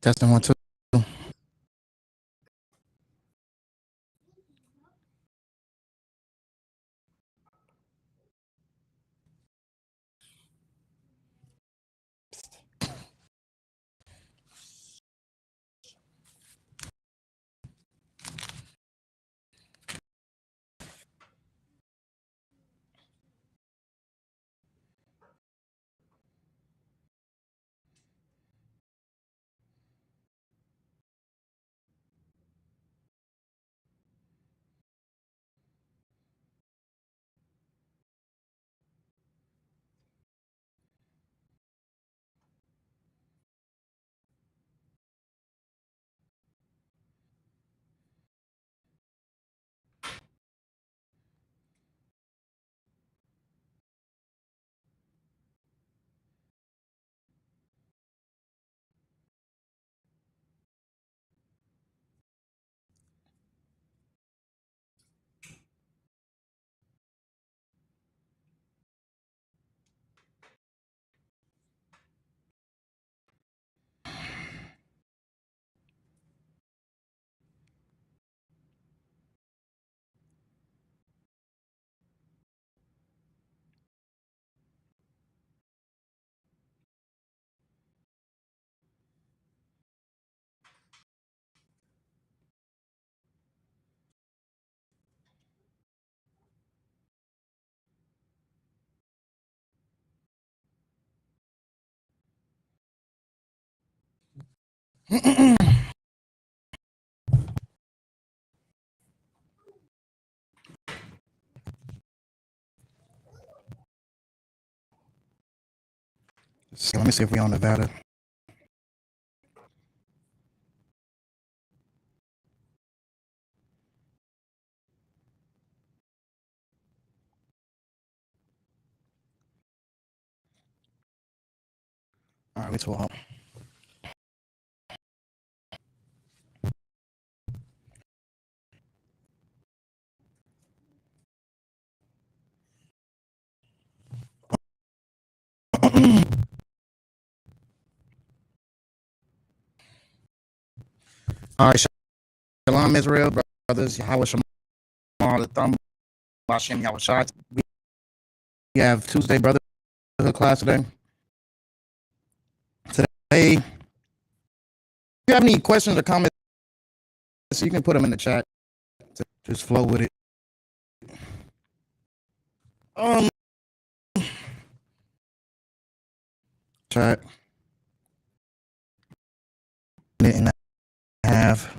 Testing 1, 2. So let me see if we're on Nevada. All right, we 12. All right, Shalom Israel, brothers. Yahweh Shalom, the thumb, Hashem Yahweh Shai. We have Tuesday Brotherhood class today. Today, if you have any questions or comments, you can put them in the chat. Just flow with it. Chat. And I have.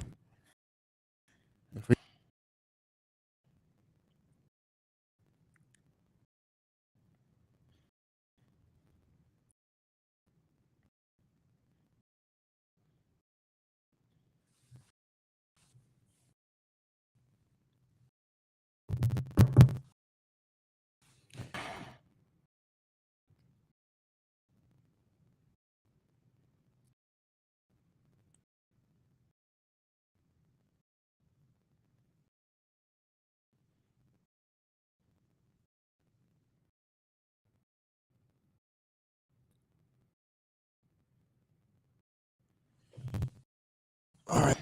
All right.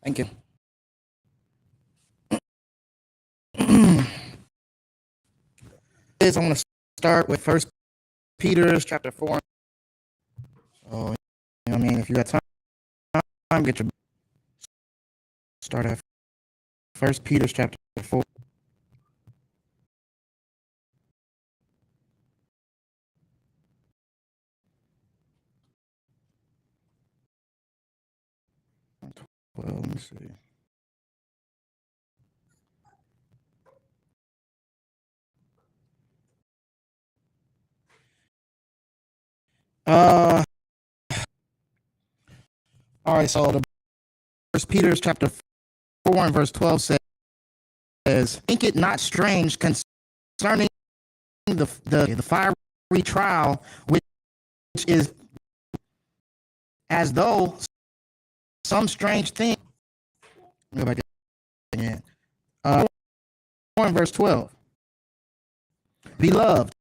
Thank you. I'm going to start with First Peter chapter 4. So, you know what I mean? If you got time, get your start at First Peter chapter 4. Well, let me see. All right, so the First Peter chapter 4 and verse 12 says, "Think it not strange concerning the fiery trial, which is as though some strange thing Go back again. 1 verse 12. Beloved,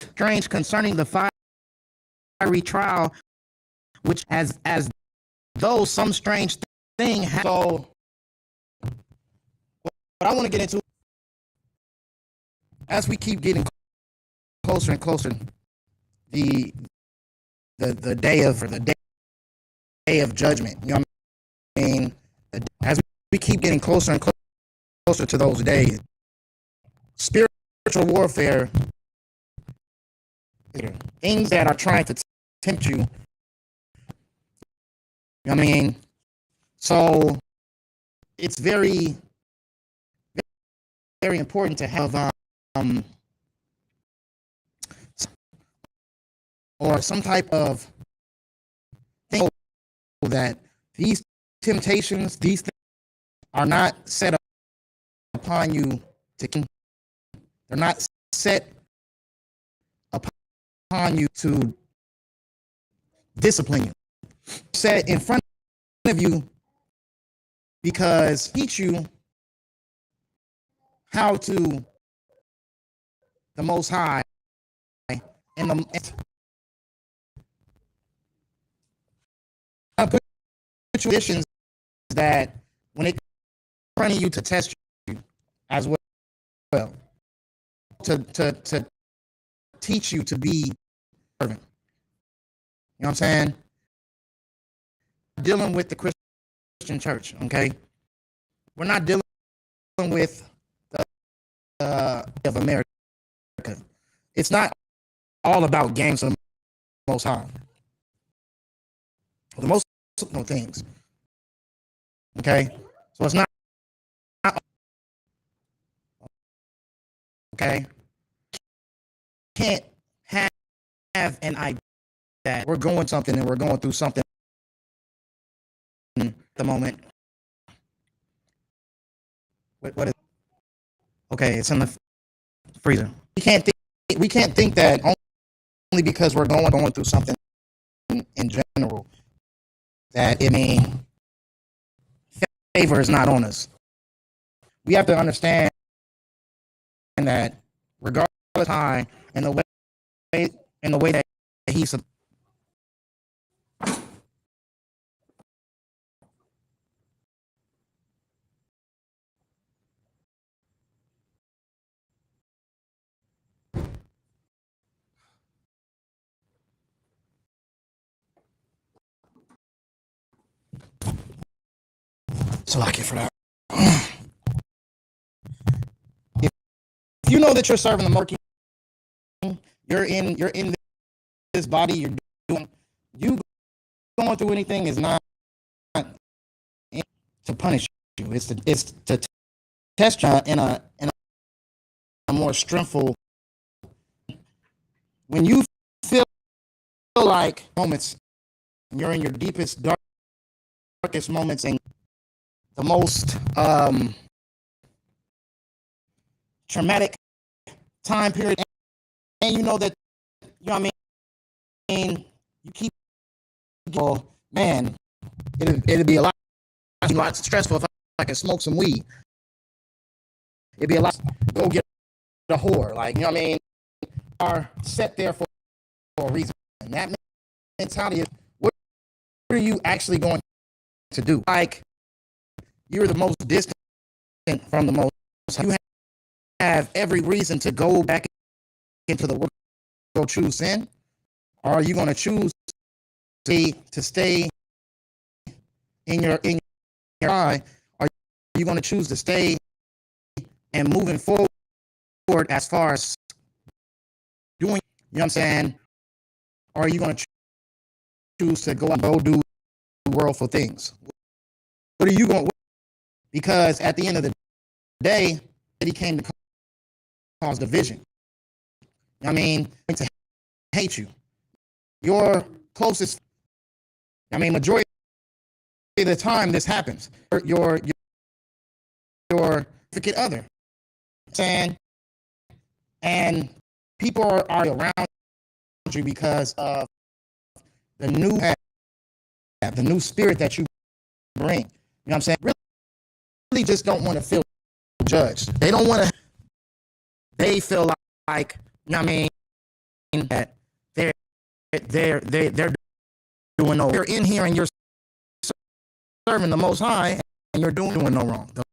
strange concerning the fiery trial, which as though some strange thing happened. So, what I want to get into, as we keep getting closer and closer, the day of judgment. You know what I mean? As we keep getting closer and closer to those days, spiritual warfare, things that are trying to tempt you. You know what I mean? So it's very, very important to have or some type of thing that these temptations, these things are not set upon you to. They're not set upon you to discipline you. Set in front of you because teach you how to the Most High and the put conditions that when it in front of you to test you as well, to teach you to be servant. You know what I'm saying? Dealing with the Christian church, okay? We're not dealing with the of America. It's not all about games of the Most High. The most things. Okay? So it's not okay. Can't have an idea that we're going something and we're going through something at the moment. What is okay, it's in the freezer. We can't think that only because we're going through something in general that it means favor is not on us. We have to understand that regardless of time and the way that he's so lucky for that. If you know that you're serving the market, you're in this body, you're doing you going through anything is not to punish you. It's to test you in a more strengthful. When you feel like moments, you're in your deepest, darkest moments and the most traumatic time period, and you know that, you know what I mean, you keep, oh man, it'd be a lot stressful if I could smoke some weed. It'd be a lot, go get a whore, like, you know what I mean, are set there for a reason. And that mentality is, what are you actually going to do? Like, you're the most distant from the most. You have every reason to go back into the world, go choose sin, or are you going to choose to stay in your eye? Are you going to choose to stay and moving forward as far as doing, you know what I'm saying? Or are you going to choose to go and go do worldful things? What are you going to? Because at the end of the day, he came to cause division. I mean, to hate you. Your closest, I mean, majority of the time this happens. Your significant other, saying, and people are around you because of the new spirit that you bring. You know what I'm saying? Really really just don't want to feel judged. They don't want to. They feel like, you know what I mean, that they're doing no. You're in here and you're serving the Most High, and you're doing no wrong. The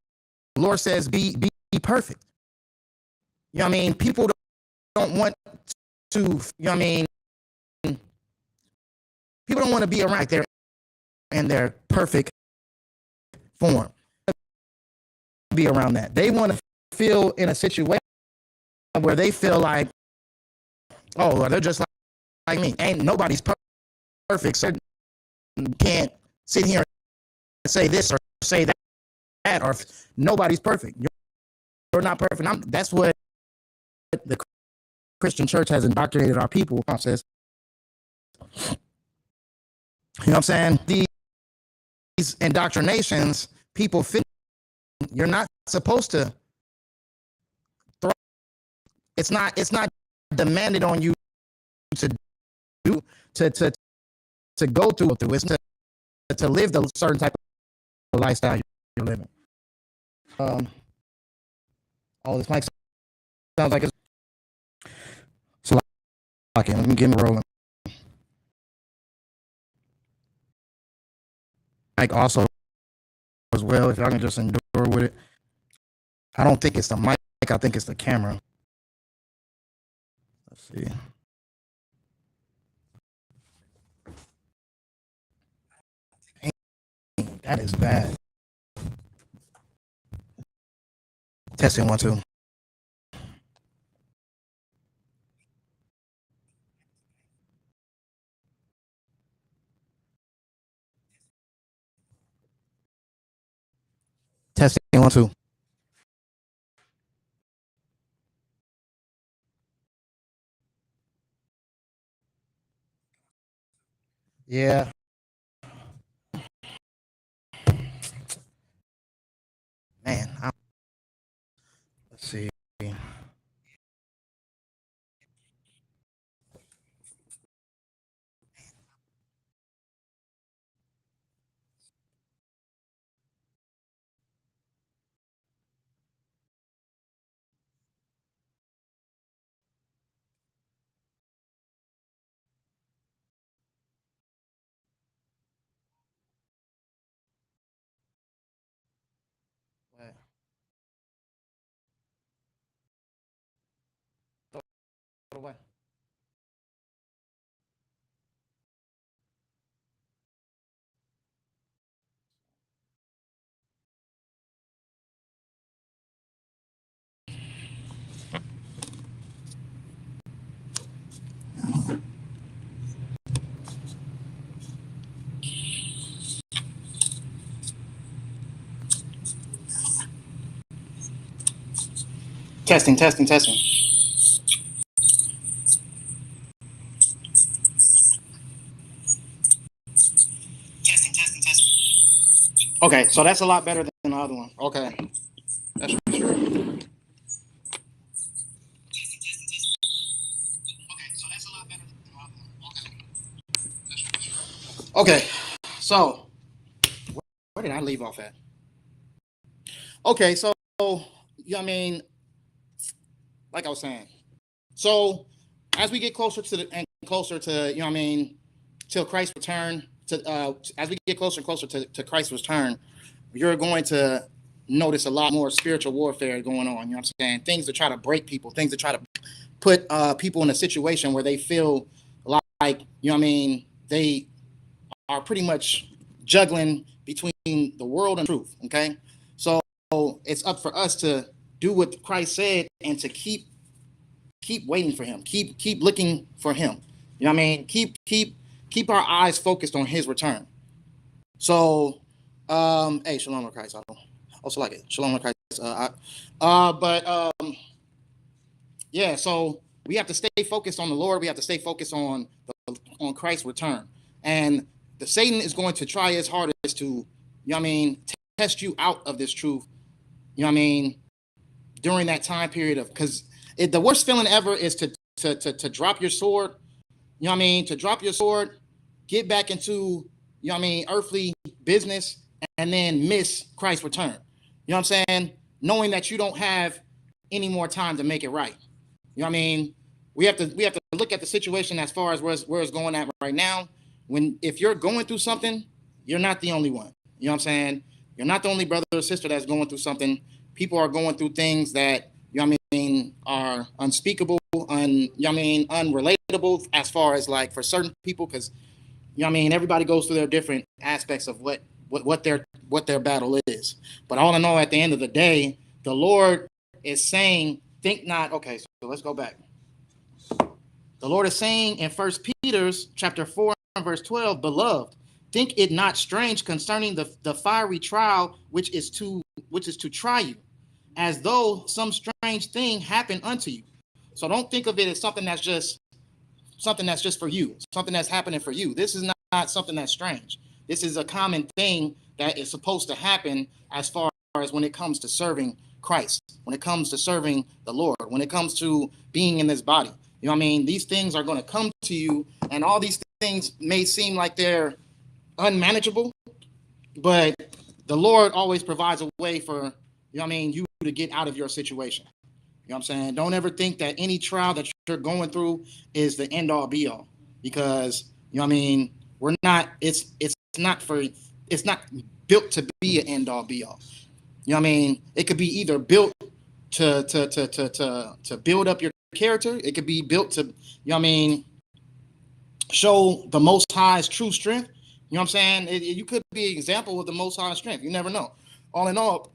Lord says, be perfect. You know what I mean? People don't want to, you know what I mean? People don't want to be around there in their perfect form. Be around that. They want to feel in a situation where they feel like, oh, they're just like me. Ain't nobody's perfect, so you can't sit here and say this or say that, or nobody's perfect. You're not perfect. That's what the Christian church has indoctrinated our people. Says, you know what I'm saying? These indoctrinations, people feel you're not supposed to throw. It's not demanded on you to do to go through. It's to live the certain type of lifestyle you're living. All this mic sounds like it's so. Okay, let me get me rolling. Mic also as well, if y'all can just endure with it. I don't think it's the mic. I think it's the camera. Let's see. Dang, that is bad. Testing 1 2. Testing 1 2. Yeah. Man, let's see. Throw away. Testing. Testing, testing, testing. Okay, so that's a lot better than the other one. Okay, that's for sure. Okay, so where did I leave off at? Okay, so you know what I mean, like I was saying. So as we get closer to the and closer to, you know what I mean, till Christ's return, as we get closer and closer to Christ's return, you're going to notice a lot more spiritual warfare going on. You know what I'm saying? Things to try to break people, things to try to put people in a situation where they feel like, you know what I mean, they are pretty much juggling between the world and truth. Okay, so it's up for us to do what Christ said and to keep waiting for him, keep looking for him. You know what I mean? Keep our eyes focused on his return. So, hey, shalom Christ. I also like it. Shalom Christ. Yeah. So we have to stay focused on the Lord. We have to stay focused on Christ's return. And the Satan is going to try his hardest to, you know what I mean, test you out of this truth. You know what I mean? During that time period of, because the worst feeling ever is to drop your sword. You know what I mean? To drop your sword, get back into, you know what I mean, earthly business, and then miss Christ's return. You know what I'm saying? Knowing that you don't have any more time to make it right. You know what I mean? We have to look at the situation as far as where it's going at right now. If you're going through something, you're not the only one. You know what I'm saying? You're not the only brother or sister that's going through something. People are going through things that, you know what I mean, are unspeakable, you know what I mean, unrelatable as far as like for certain people, because, you know what I mean, everybody goes through their different aspects of what their battle is. But all in all, at the end of the day, the Lord is saying, think not. Okay, so let's go back. The Lord is saying in 1 Peter chapter 4 and verse 12, beloved, think it not strange concerning the fiery trial which is to try you, as though some strange thing happened unto you. So don't think of it as something that's just for you, something that's happening for you. This is not something that's strange. This is a common thing that is supposed to happen as far as when it comes to serving Christ, when it comes to serving the Lord, when it comes to being in this body. You know what I mean? These things are going to come to you, and all these things may seem like they're unmanageable, but the Lord always provides a way for, you know what I mean, you to get out of your situation. You know what I'm saying? Don't ever think that any trial that you're going through is the end all be all, because, you know what I mean, it's not built to be an end all be all. You know what I mean? It could be either built to build up your character. It could be built to, you know what I mean, show the Most High's true strength. You know what I'm saying? You could be an example of the Most High's strength. You never know. All in all,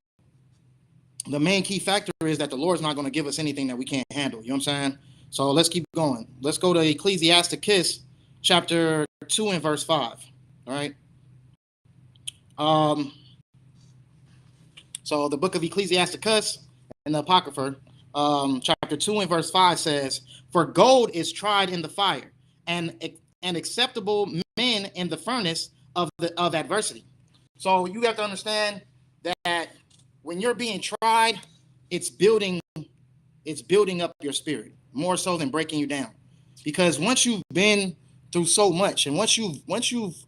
the main key factor is that the Lord's not going to give us anything that we can't handle. You know what I'm saying? So let's keep going. Let's go to Ecclesiasticus chapter 2 and verse 5. All right. So the book of Ecclesiasticus and the Apocrypha, chapter 2 and verse 5 says, for gold is tried in the fire, and acceptable men in the furnace of adversity. So you have to understand that when you're being tried, it's building up your spirit more so than breaking you down. Because once you've been through so much, and once you've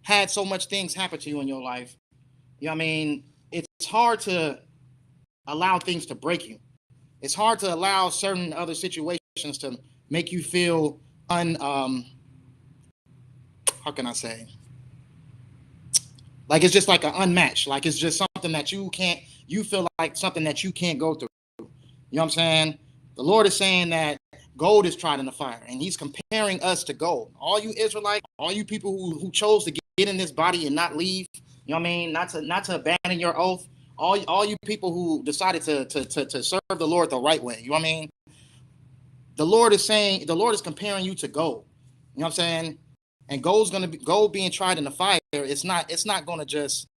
had so much things happen to you in your life, you know what I mean, it's hard to allow things to break you. It's hard to allow certain other situations to make you feel how can I say? Like it's just like an unmatched. Like it's just something that you feel like something that you can't go through. You know what I'm saying? The Lord is saying that gold is tried in the fire, and he's comparing us to gold. All you Israelites, all you people who chose to get in this body and not leave, you know what I mean? Not to abandon your oath. All you people who decided to serve the Lord the right way. You know what I mean? The Lord is comparing you to gold. You know what I'm saying? And gold being tried in the fire. It's not going to just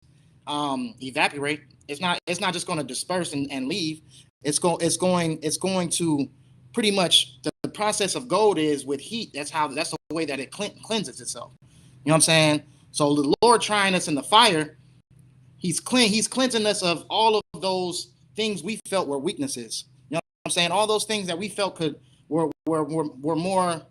evaporate. It's not just going to disperse and leave. It's going to pretty much, the process of gold is with heat. That's the way that it cleanses itself. You know what I'm saying? So the Lord trying us in the fire, He's cleansing us of all of those things we felt were weaknesses. You know what I'm saying? All those things that we felt were more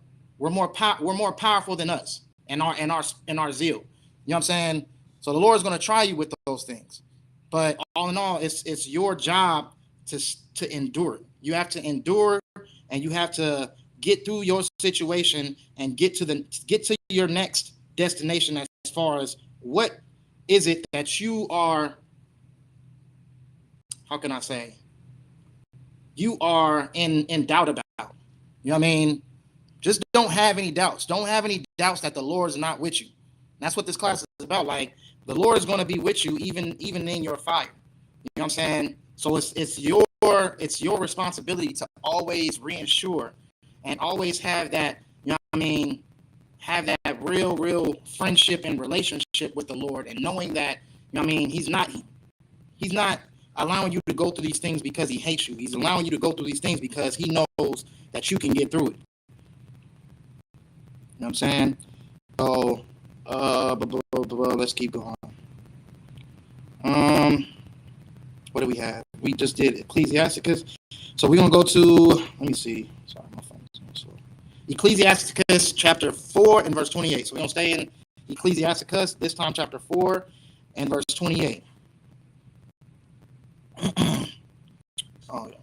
powerful than us and our zeal. You know what I'm saying? So the Lord's going to try you with those things. But all in all, it's your job to endure. You have to endure, and you have to get through your situation and get to your next destination, as far as what is it that you are, how can I say, you are in doubt about. You know what I mean? Just don't have any doubts. Don't have any doubts that the Lord is not with you. That's what this class is about. Like, the Lord is going to be with you even in your fire. You know what I'm saying? So it's your responsibility to always reassure and always have that, you know what I mean, have that real friendship and relationship with the Lord, and knowing that, you know what I mean, he's not allowing you to go through these things because he hates you. He's allowing you to go through these things because he knows that you can get through it. You know what I'm saying? So let's keep going. What do we have? We just did Ecclesiasticus. So we're gonna go to, let me see. Sorry, my phone is going slow. Ecclesiasticus chapter 4 and verse 28. So we're gonna stay in Ecclesiasticus, this time chapter 4 and verse 28. Oh yeah.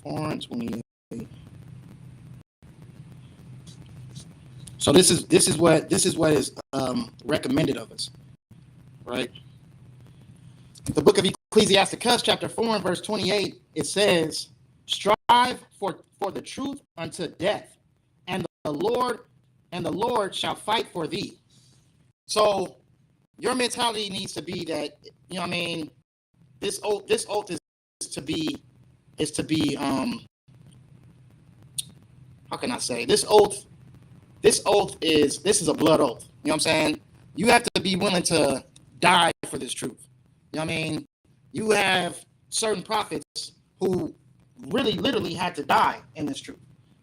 4:28. So this is what is recommended of us, right? The book of Ecclesiasticus, chapter 4 and verse 28, it says, "Strive for the truth unto death, and the Lord shall fight for thee." So your mentality needs to be that, you know what I mean, this oath is to be how can I say, this is a blood oath. You know what I'm saying? You have to be willing to die for this truth. You know what I mean? You have certain prophets who really literally had to die in this truth.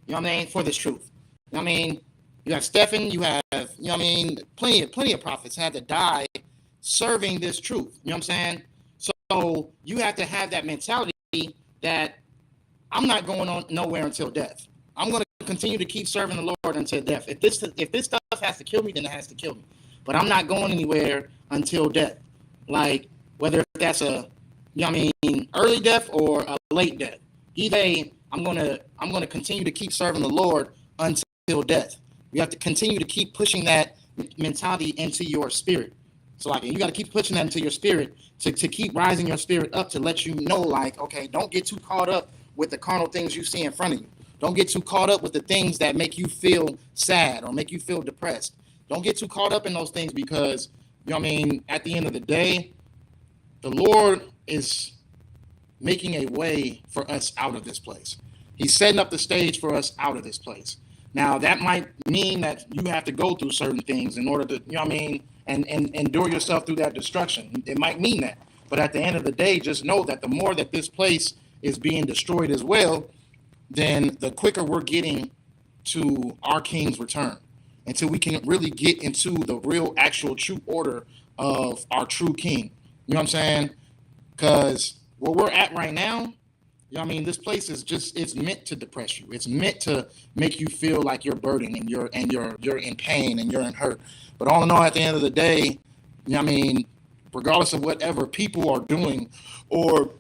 You know what I mean? For this truth. You know what I mean? You have Stephen, you have, you know what I mean, plenty of prophets had to die serving this truth. You know what I'm saying? So you have to have that mentality that I'm not going on nowhere until death. I'm going to continue to keep serving the Lord until death. If this stuff has to kill me, then it has to kill me. But I'm not going anywhere until death. Like, whether that's a, you know what I mean, early death or a late death. Either way, I'm gonna continue to keep serving the Lord until death. You have to continue to keep pushing that mentality into your spirit. So like, you got to keep pushing that into your spirit to keep rising your spirit up, to let you know, like, okay, don't get too caught up with the carnal things you see in front of you. Don't get too caught up with the things that make you feel sad or make you feel depressed. Don't get too caught up in those things, because, you know what I mean, at the end of the day, the Lord is making a way for us out of this place. He's setting up the stage for us out of this place. Now, that might mean that you have to go through certain things in order to, you know what I mean, and endure yourself through that destruction. It might mean that. But at the end of the day, just know that the more that this place is being destroyed as well, then the quicker we're getting to our King's return, until we can really get into the real, actual, true order of our true King. You know what I'm saying? Because where we're at right now, you know what I mean, this place is just, it's meant to depress you. It's meant to make you feel like you're burdened and you're in pain and you're in hurt. But all in all, at the end of the day, you know what I mean, regardless of whatever people are doing or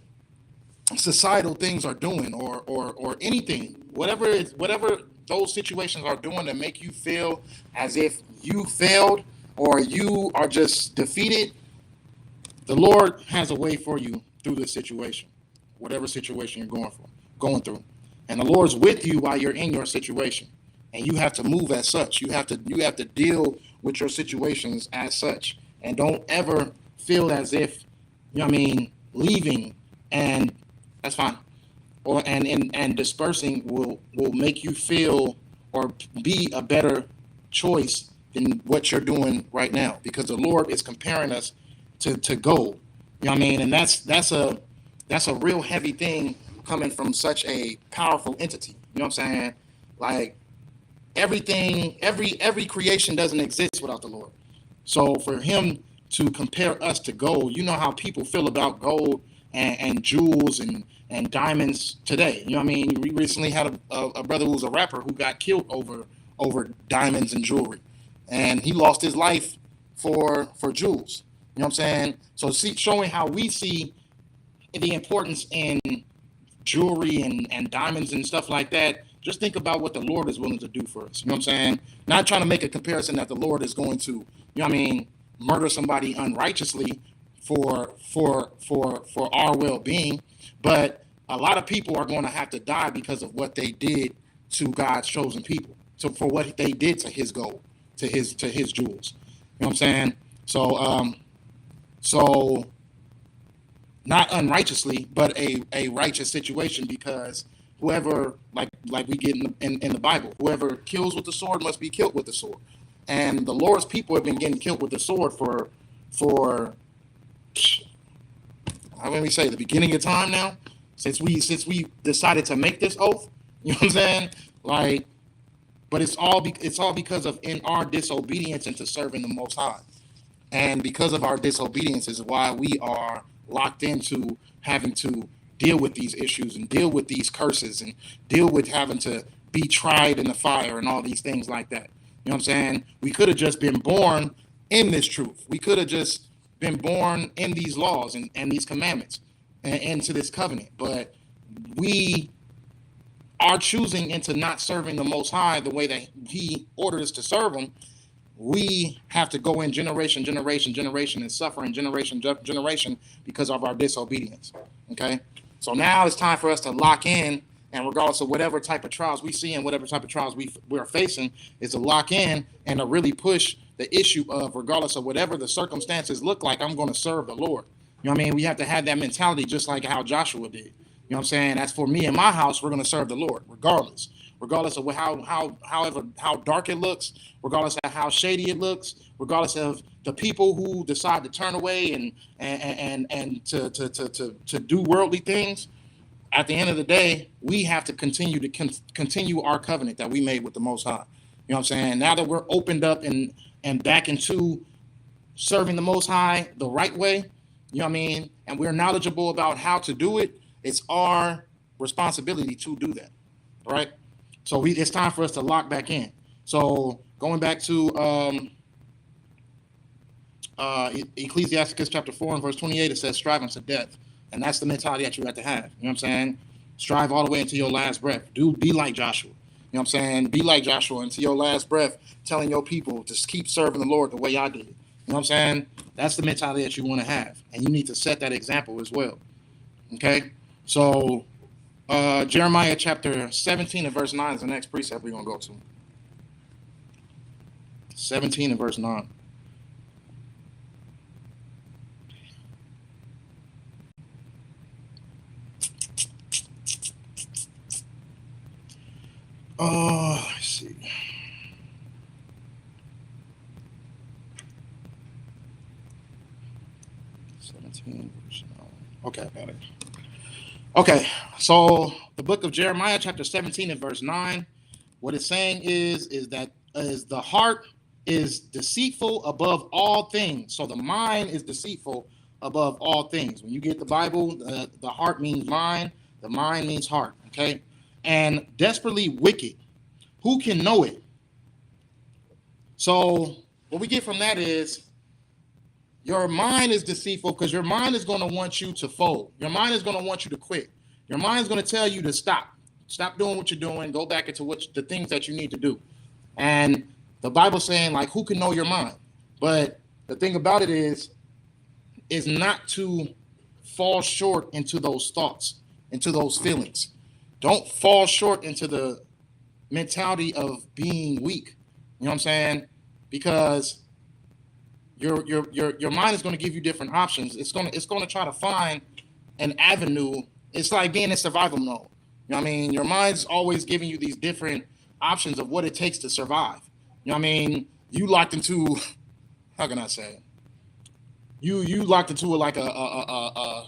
societal things are doing, or anything, whatever those situations are doing to make you feel as if you failed or you are just defeated, the Lord has a way for you through this situation, whatever situation you're going through. And the Lord's with you while you're in your situation. And you have to move as such. You have to deal with your situations as such. And don't ever feel as if, you know what I mean, leaving and that's fine, or and dispersing will make you feel or be a better choice than what you're doing right now, because the Lord is comparing us to gold. You know what I mean? And that's a real heavy thing coming from such a powerful entity. You know what I'm saying? Like, everything, every creation doesn't exist without the Lord. So for him to compare us to gold, you know how people feel about gold and jewels and diamonds today. You know what I mean? We recently had a brother who was a rapper who got killed over diamonds and jewelry, and he lost his life for jewels. You know what I'm saying? So showing how we see the importance in jewelry and diamonds and stuff like that. Just think about what the Lord is willing to do for us. You know what I'm saying? Not trying to make a comparison that the Lord is going to, you know what I mean, murder somebody unrighteously for our well-being, but a lot of people are going to have to die because of what they did to God's chosen people. So for what they did to his gold, to his jewels. You know what I'm saying? So not unrighteously, but a righteous situation, because whoever, like we get in the Bible, whoever kills with the sword must be killed with the sword. And the Lord's people have been getting killed with the sword for how can we say, the beginning of time now, since we decided to make this oath. You know what I'm saying? Like, but it's all because of in our disobedience into serving the Most High. And because of our disobedience is why we are locked into having to deal with these issues and deal with these curses and deal with having to be tried in the fire and all these things like that. You know what I'm saying? We could have just been born in this truth. We could have just been born in these laws and these commandments. into this covenant. But we are choosing into not serving the Most High the way that He ordered us to serve Him. We have to go in generation, and suffer in generation because of our disobedience. Okay, so now it's time for us to lock in, and regardless of whatever type of trials we see and whatever type of trials we're facing, is to lock in and to really push the issue of, regardless of whatever the circumstances look like, I'm going to serve the Lord. You know what I mean? We have to have that mentality, just like how Joshua did. You know what I'm saying? As for me and my house, we're going to serve the Lord, regardless of how dark it looks, regardless of how shady it looks, regardless of the people who decide to turn away and to do worldly things. At the end of the day, we have to continue our covenant that we made with the Most High. You know what I'm saying? Now that we're opened up and back into serving the Most High the right way, you know what I mean, and we're knowledgeable about how to do it, it's our responsibility to do that, right? So it's time for us to lock back in. So going back to Ecclesiasticus chapter 4 and verse 28, it says, strive unto death. And that's the mentality that you have to have. You know what I'm saying? Strive all the way into your last breath. Be like Joshua. You know what I'm saying? Be like Joshua until your last breath, telling your people to keep serving the Lord the way I did. You know what I'm saying? That's the mentality that you want to have. And you need to set that example as well. Okay? So Jeremiah chapter 17 and verse 9 is the next precept we're going to go to. 17 and verse 9. Let's see. Okay, I got it. Okay, so the book of Jeremiah, chapter 17 and verse 9, what it's saying is that the heart is deceitful above all things. So the mind is deceitful above all things. When you get the Bible, the heart means mind, the mind means heart, okay? And desperately wicked. Who can know it? So what we get from that is your mind is deceitful because your mind is going to want you to fold. Your mind is going to want you to quit. Your mind is going to tell you to stop doing what you're doing, go back into the things that you need to do. And the Bible's saying, like, who can know your mind? But the thing about it is not to fall short into those thoughts, into those feelings. Don't fall short into the mentality of being weak. You know what I'm saying? Because your mind is going to give you different options. It's going to try to find an avenue. It's like being in survival mode. You know what I mean? Your mind's always giving you these different options of what it takes to survive. You know what I mean? You locked into, how can I say it? You locked into like a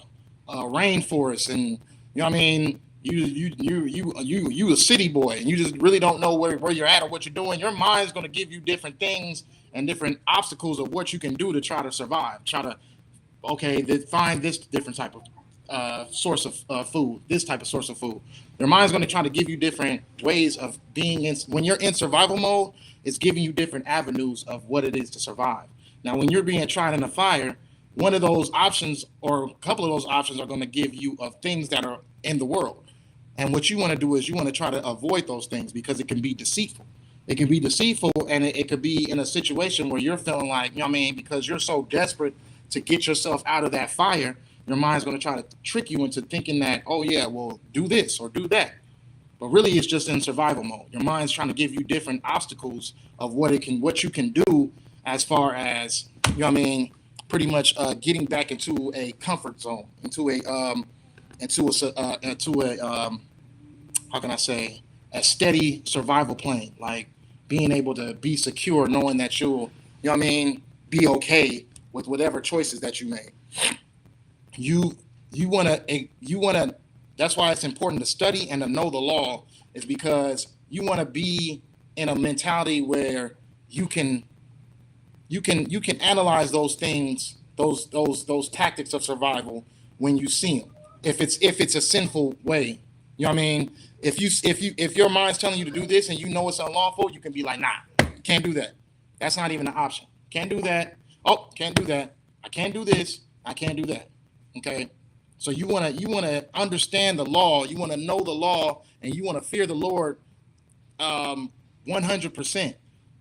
rainforest, and you know what I mean? You a city boy, and you just really don't know where you're at or what you're doing. Your mind's going to give you different things and different obstacles of what you can do to try to survive. Try to, find this different type of source of food, this type of source of food. Your mind's going to try to give you different ways of being in. When you're in survival mode, it's giving you different avenues of what it is to survive. Now, when you're being tried in a fire, one of those options or a couple of those options are going to give you of things that are in the world. And what you want to do is you want to try to avoid those things because it can be deceitful. It can be deceitful, and it could be in a situation where you're feeling like, you know what I mean, because you're so desperate to get yourself out of that fire, your mind's going to try to trick you into thinking that, oh, yeah, well, do this or do that. But really, it's just in survival mode. Your mind's trying to give you different obstacles of what you can do as far as, you know what I mean, pretty much getting back into a comfort zone, into a how can I say, a steady survival plane, like being able to be secure, knowing that you'll, you know what I mean, be okay with whatever choices that you make. You wanna. That's why it's important to study and to know the law, is because you want to be in a mentality where you can analyze those things, those tactics of survival when you see them. If it's a sinful way, you know what I mean? If your mind's telling you to do this and you know it's unlawful, you can be like, nah, can't do that. That's not even an option. Can't do that. Oh, can't do that. I can't do this. I can't do that. Okay. So you want to understand the law, you want to know the law, and you want to fear the Lord 100%.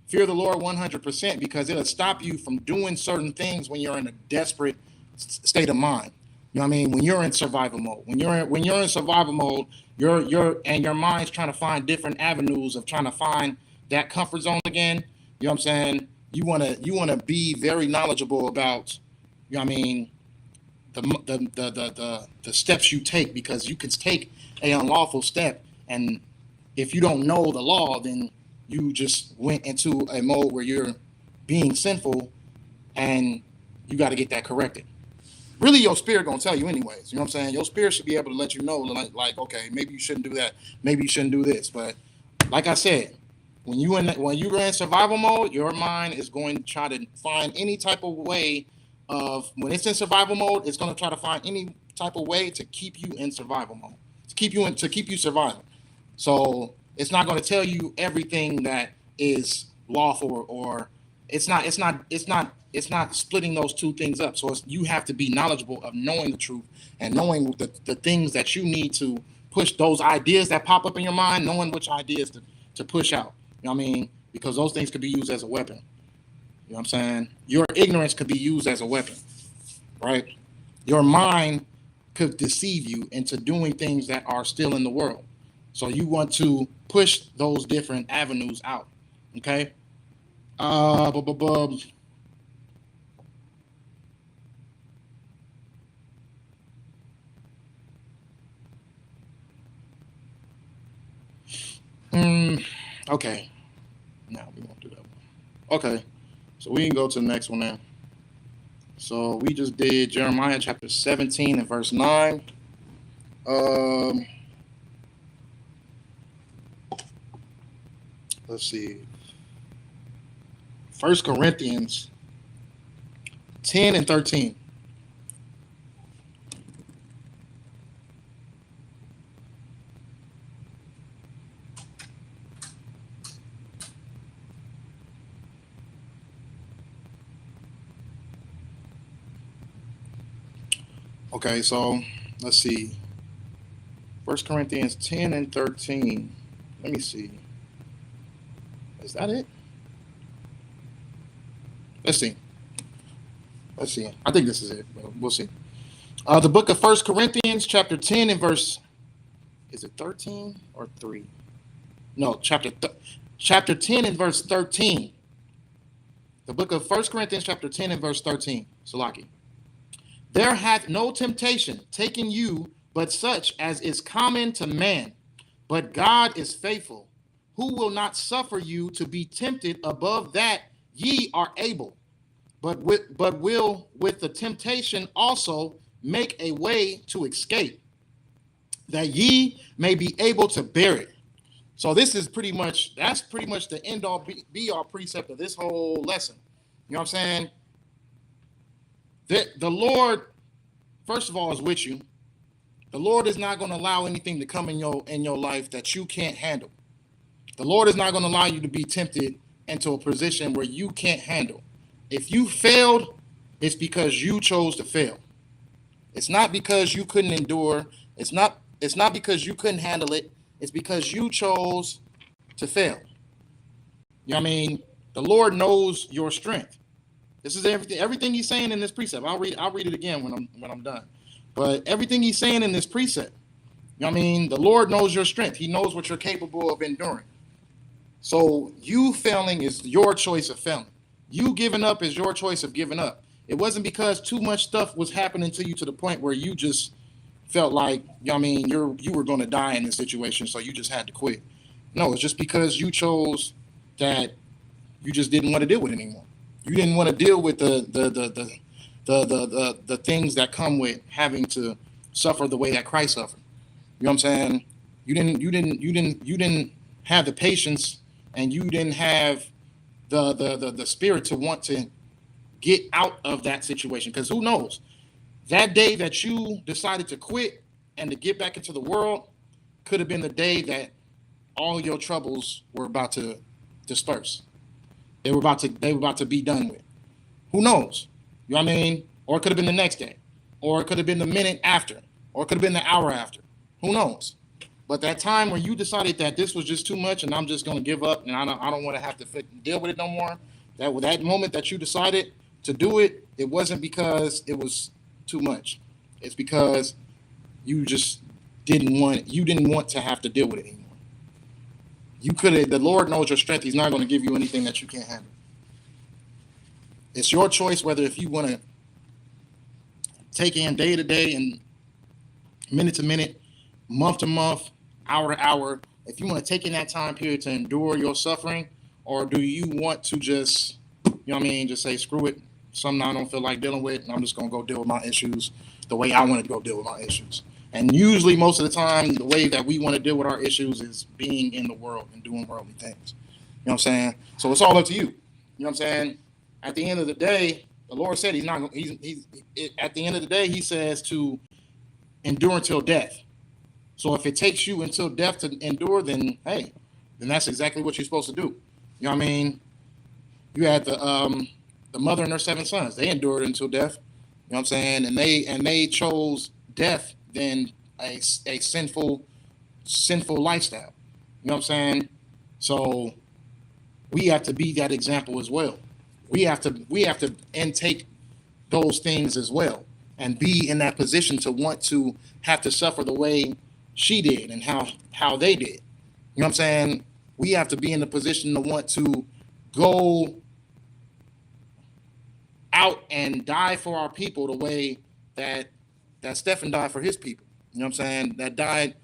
Fear the Lord 100%, because it'll stop you from doing certain things when you're in a desperate state of mind. You know what I mean? When you're in survival mode, when you're in survival mode, your mind's trying to find different avenues of trying to find that comfort zone again. You know what I'm saying? You wanna be very knowledgeable about, you know what I mean, the steps you take, because you could take a unlawful step, and if you don't know the law, then you just went into a mode where you're being sinful, and you got to get that corrected. Really, your spirit gonna tell you anyways. You know what I'm saying? Your spirit should be able to let you know, like, okay, maybe you shouldn't do that, maybe you shouldn't do this. But like I said, when you're in survival mode, your mind is going to try to find any type of way of, when it's in survival mode, it's going to try to find any type of way to keep you in survival mode, to keep you surviving. So it's not going to tell you everything that is lawful, or it's not splitting those two things up. So you have to be knowledgeable of knowing the truth, and knowing the things that you need to push, those ideas that pop up in your mind, knowing which ideas to push out. You know what I mean? Because those things could be used as a weapon. You know what I'm saying? Your ignorance could be used as a weapon, right? Your mind could deceive you into doing things that are still in the world. So you want to push those different avenues out. Okay. Uh, bu- bu- bu- mm, okay. Now we won't do that one. Okay. So we can go to the next one now. So we just did Jeremiah chapter 17 and verse 9. Um, let's see. First Corinthians 10 and 13. Okay, so let's see. First Corinthians 10 and 13. Let me see. Is that it? Let's see. Let's see. I think this is it, but we'll see. The book of First Corinthians, chapter 10 and verse, is it 13 or 3? No, chapter 10 and verse 13. The book of First Corinthians, chapter 10 and verse 13. Salaki. There hath no temptation taken you but such as is common to man. But God is faithful, who will not suffer you to be tempted above that ye are able, but will with the temptation also make a way to escape, that ye may be able to bear it. So that's pretty much the end all be all precept of this whole lesson. You know what I'm saying? The Lord, first of all, is with you. The Lord is not going to allow anything to come in your life that you can't handle. The Lord is not going to allow you to be tempted into a position where you can't handle. If you failed, it's because you chose to fail. It's not because you couldn't endure. It's not because you couldn't handle it. It's because you chose to fail. You know what I mean? The Lord knows your strength. This is everything he's saying in this precept. I'll read it again when I'm done. But everything he's saying in this precept, you know what I mean? The Lord knows your strength. He knows what you're capable of enduring. So you failing is your choice of failing. You giving up is your choice of giving up. It wasn't because too much stuff was happening to you to the point where you just felt like, you know what I mean, you were going to die in this situation, so you just had to quit. No, it's just because you chose that you just didn't want to deal with it anymore. You didn't want to deal with the things that come with having to suffer the way that Christ suffered. You know what I'm saying? You didn't have the patience, and you didn't have the spirit to want to get out of that situation. Because who knows? That day that you decided to quit and to get back into the world could have been the day that all your troubles were about to disperse. They were about to be done with. Who knows? You know what I mean? Or it could have been the next day, or it could have been the minute after. or it could have been the hour after. Who knows? But that time when you decided that this was just too much and I'm just going to give up and I don't want to have to deal with it no more, that moment that you decided to do it, it wasn't because it was too much. It's because you just didn't want to have to deal with it anymore. You could have. The Lord knows your strength. He's not going to give you anything that you can't handle. It's your choice whether if you want to take in day to day and minute to minute, month to month, hour to hour, if you want to take in that time period to endure your suffering, or do you want to just, just say, screw it, something I don't feel like dealing with, and I'm just going to go deal with my issues the way I want to go deal with my issues. And usually most of the time, the way that we want to deal with our issues is being in the world and doing worldly things. You know what I'm saying? So it's all up to you. You know what I'm saying? At the end of the day, the Lord said at the end of the day, he says to endure until death. So if it takes you until death to endure, then hey, then that's exactly what you're supposed to do. You know what I mean? You had the mother and her 7 sons. They endured until death. You know what I'm saying? And they chose death than a sinful lifestyle. You know what I'm saying? So we have to be that example as well. We have to intake those things as well and be in that position to want to have to suffer the way she did and how they did. You know what I'm saying? We have to be in the position to want to go out and die for our people the way that Stephen died for his people. You know what I'm saying? That died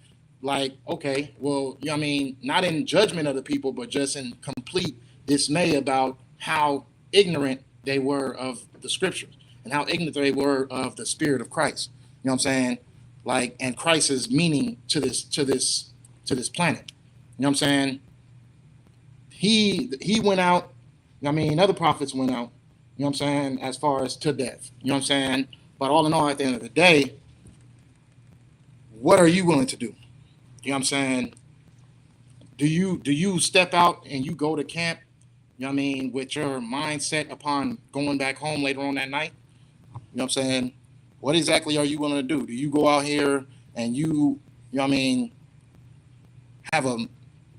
like, okay, well, you know what I mean? Not in judgment of the people, but just in complete dismay about how ignorant they were of the scriptures and how ignorant they were of the spirit of Christ. You know what I'm saying? Like, and Christ's meaning to this planet. You know what I'm saying? He went out. Other prophets went out. You know what I'm saying? As far as to death. You know what I'm saying? But all in all, at the end of the day, what are you willing to do? You know what I'm saying? Do you step out and you go to camp, with your mindset upon going back home later on that night? You know what I'm saying? What exactly are you willing to do? Do you go out here and you have a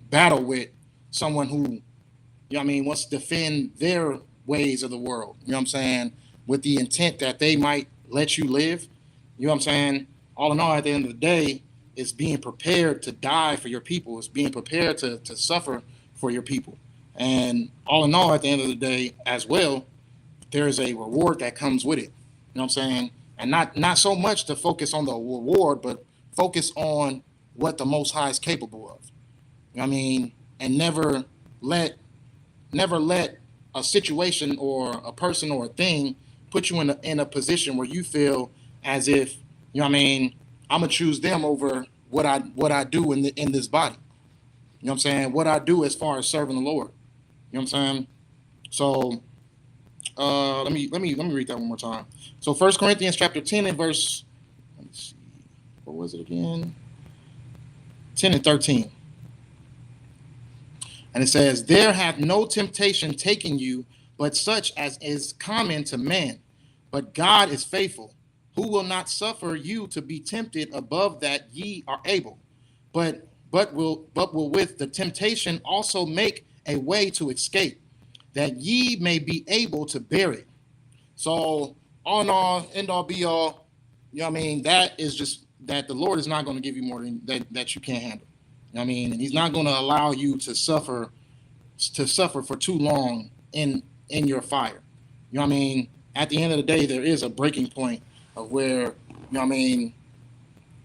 battle with someone who, wants to defend their ways of the world? You know what I'm saying? With the intent that they might let you live. You know what I'm saying? All in all, at the end of the day, it's being prepared to die for your people. It's being prepared to suffer for your people. And all in all, at the end of the day, as well, there's a reward that comes with it. You know what I'm saying? And not so much to focus on the reward, but focus on what the Most High is capable of. You know what I mean? And never let a situation or a person or a thing put you in a position where you feel as if, I'm gonna choose them over what I do in this body. You know what I'm saying? What I do as far as serving the Lord. You know what I'm saying? So let me read that one more time. So 1 Corinthians chapter 10 and verse, let me see, what was it again? 10 and 13. And it says, there hath no temptation taken you, but such as is common to man. But God is faithful, who will not suffer you to be tempted above that ye are able, but will with the temptation also make a way to escape, that ye may be able to bear it. So all in all, end all be all, that is just that the Lord is not going to give you more than that you can't handle. And he's not going to allow you to suffer for too long in your fire. At the end of the day, there is a breaking point of where,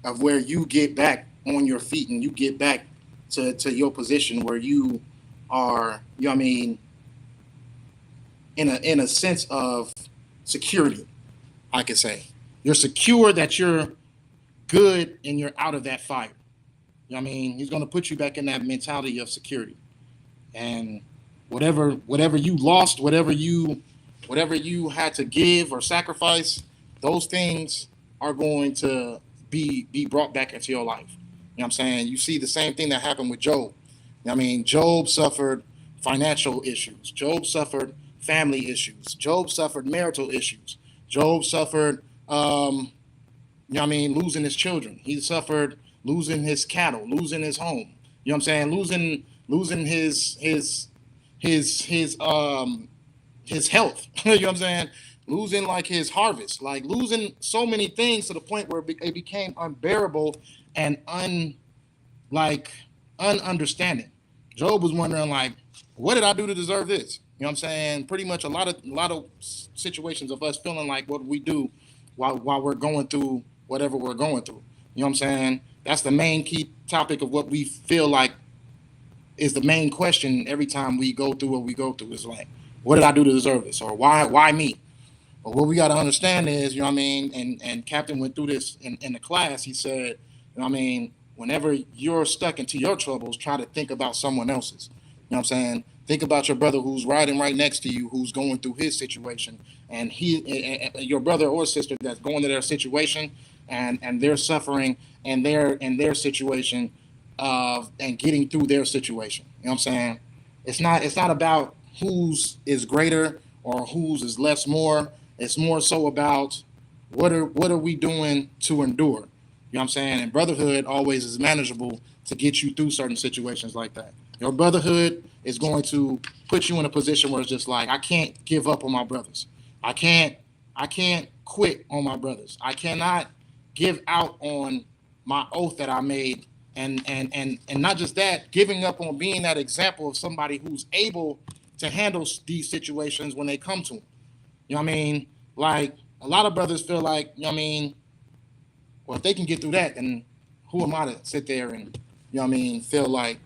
of where you get back on your feet and you get back to your position where you are, in a sense of security, I could say. You're secure that you're good and you're out of that fire. He's going to put you back in that mentality of security. And whatever you lost, whatever you had to give or sacrifice, those things are going to be brought back into your life. You know what I'm saying? You see the same thing that happened with Job. Job suffered financial issues. Job suffered family issues. Job suffered marital issues. Job suffered, You know what I mean? Losing his children. He suffered losing his cattle, losing his home. You know what I'm saying? Losing his health. You know what I'm saying? Losing like his harvest, like losing so many things to the point where it became unbearable and ununderstanding. Job was wondering like, what did I do to deserve this? You know what I'm saying? Pretty much a lot of situations of us feeling like what we do while we're going through whatever we're going through. You know what I'm saying? That's the main key topic of what we feel like is the main question every time we go through what we go through. Is like, what did I do to deserve this? Or why me? But what we got to understand is, you know what I mean, and Captain went through this in the class. He said, you know what I mean, whenever you're stuck into your troubles, try to think about someone else's. You know what I'm saying? Think about your brother who's riding right next to you, who's going through his situation, and your brother or sister that's going to their situation, and they're suffering, and they're in their situation, and getting through their situation. You know what I'm saying? It's not about whose is greater or whose is less more. It's more so about what are we doing to endure. You know what I'm saying? And brotherhood always is manageable to get you through certain situations like that. Your brotherhood is going to put you in a position where it's just like, I can't give up on my brothers. I can't I can't quit on my brothers. I cannot give out on my oath that I made, and not just that, giving up on being that example of somebody who's able to handle these situations when they come to them. You know what I mean? Like a lot of brothers feel like, you know what I mean, well, if they can get through that, then who am I to sit there and, you know what I mean, feel like,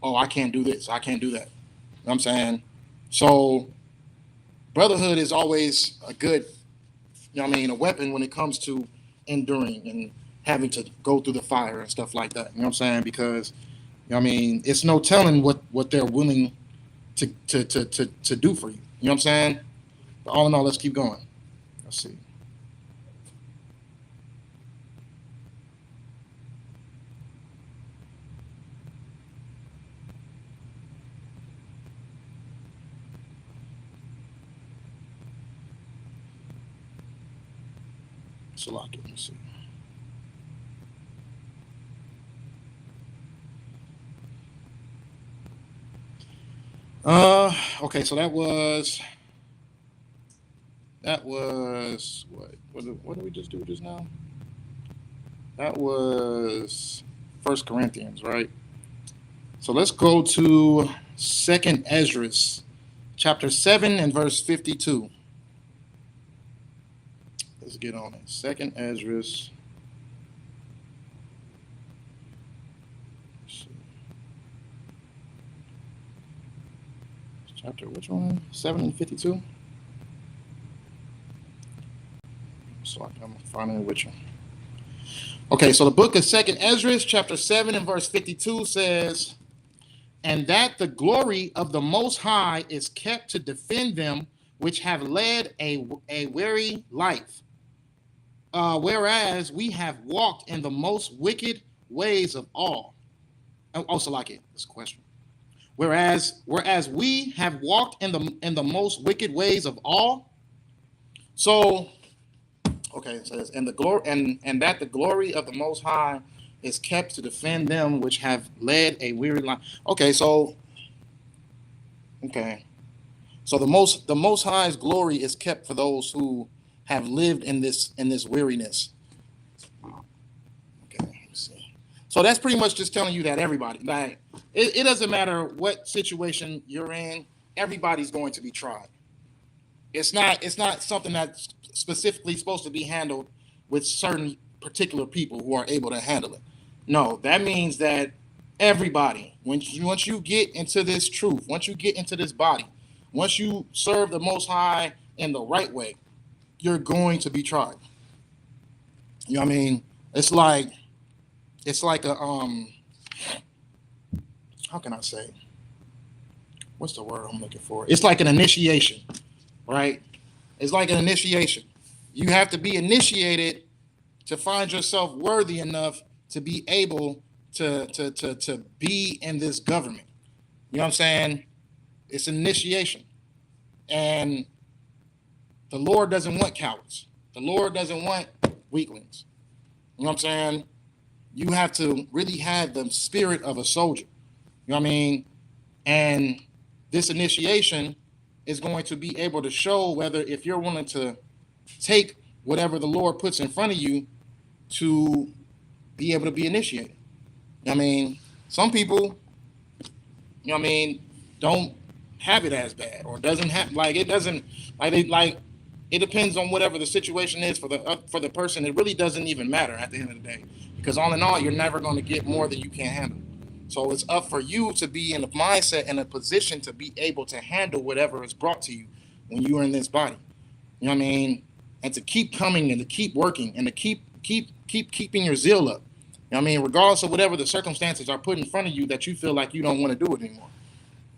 oh, I can't do this, I can't do that. You know what I'm saying? So brotherhood is always a good, you know what I mean, a weapon when it comes to enduring and having to go through the fire and stuff like that. You know what I'm saying? Because, you know what I mean, it's no telling what they're willing to do for you. You know what I'm saying? But all in all, let's keep going. Let's see. So let me see. Okay, so that was what did we just do just now? That was First Corinthians, right? So let's go to Second Esdras, chapter 7 and verse 52. Let's get on it. Second Esdras. Chapter which one? 7 and 52. So I'm finding which one. Okay, so the book of Second Esdras, chapter 7 and verse 52 says, and that the glory of the Most High is kept to defend them which have led a weary life, whereas we have walked in the most wicked ways of all. Also, like it, this question. Whereas we have walked in the most wicked ways of all. So, okay, it says, and the glory and that the glory of the Most High is kept to defend them which have led a weary life. Okay, so the most high's glory is kept for those who have lived in this weariness. Okay, let me see. So that's pretty much just telling you that everybody, like, it doesn't matter what situation you're in, everybody's going to be tried. It's not something that's specifically supposed to be handled with certain particular people who are able to handle it. No, that means that everybody, once you get into this truth, once you get into this body, once you serve the Most High in the right way, you're going to be tried. You know what I mean? It's like a how can I say? What's the word I'm looking for? It's like an initiation, right? It's like an initiation. You have to be initiated to find yourself worthy enough to be able to be in this government. You know what I'm saying? It's an initiation. And the Lord doesn't want cowards. The Lord doesn't want weaklings. You know what I'm saying? You have to really have the spirit of a soldier. You know what I mean? And this initiation is going to be able to show whether if you're willing to take whatever the Lord puts in front of you to be able to be initiated. You know what I mean? Some people, you know what I mean, don't have it as bad or doesn't have like it doesn't like they like it depends on whatever the situation is for the person. It really doesn't even matter at the end of the day because all in all, you're never going to get more than you can handle. So it's up for you to be in a mindset and a position to be able to handle whatever is brought to you when you are in this body. You know what I mean? And to keep coming and to keep working and to keeping your zeal up. You know what I mean? Regardless of whatever the circumstances are put in front of you that you feel like you don't want to do it anymore.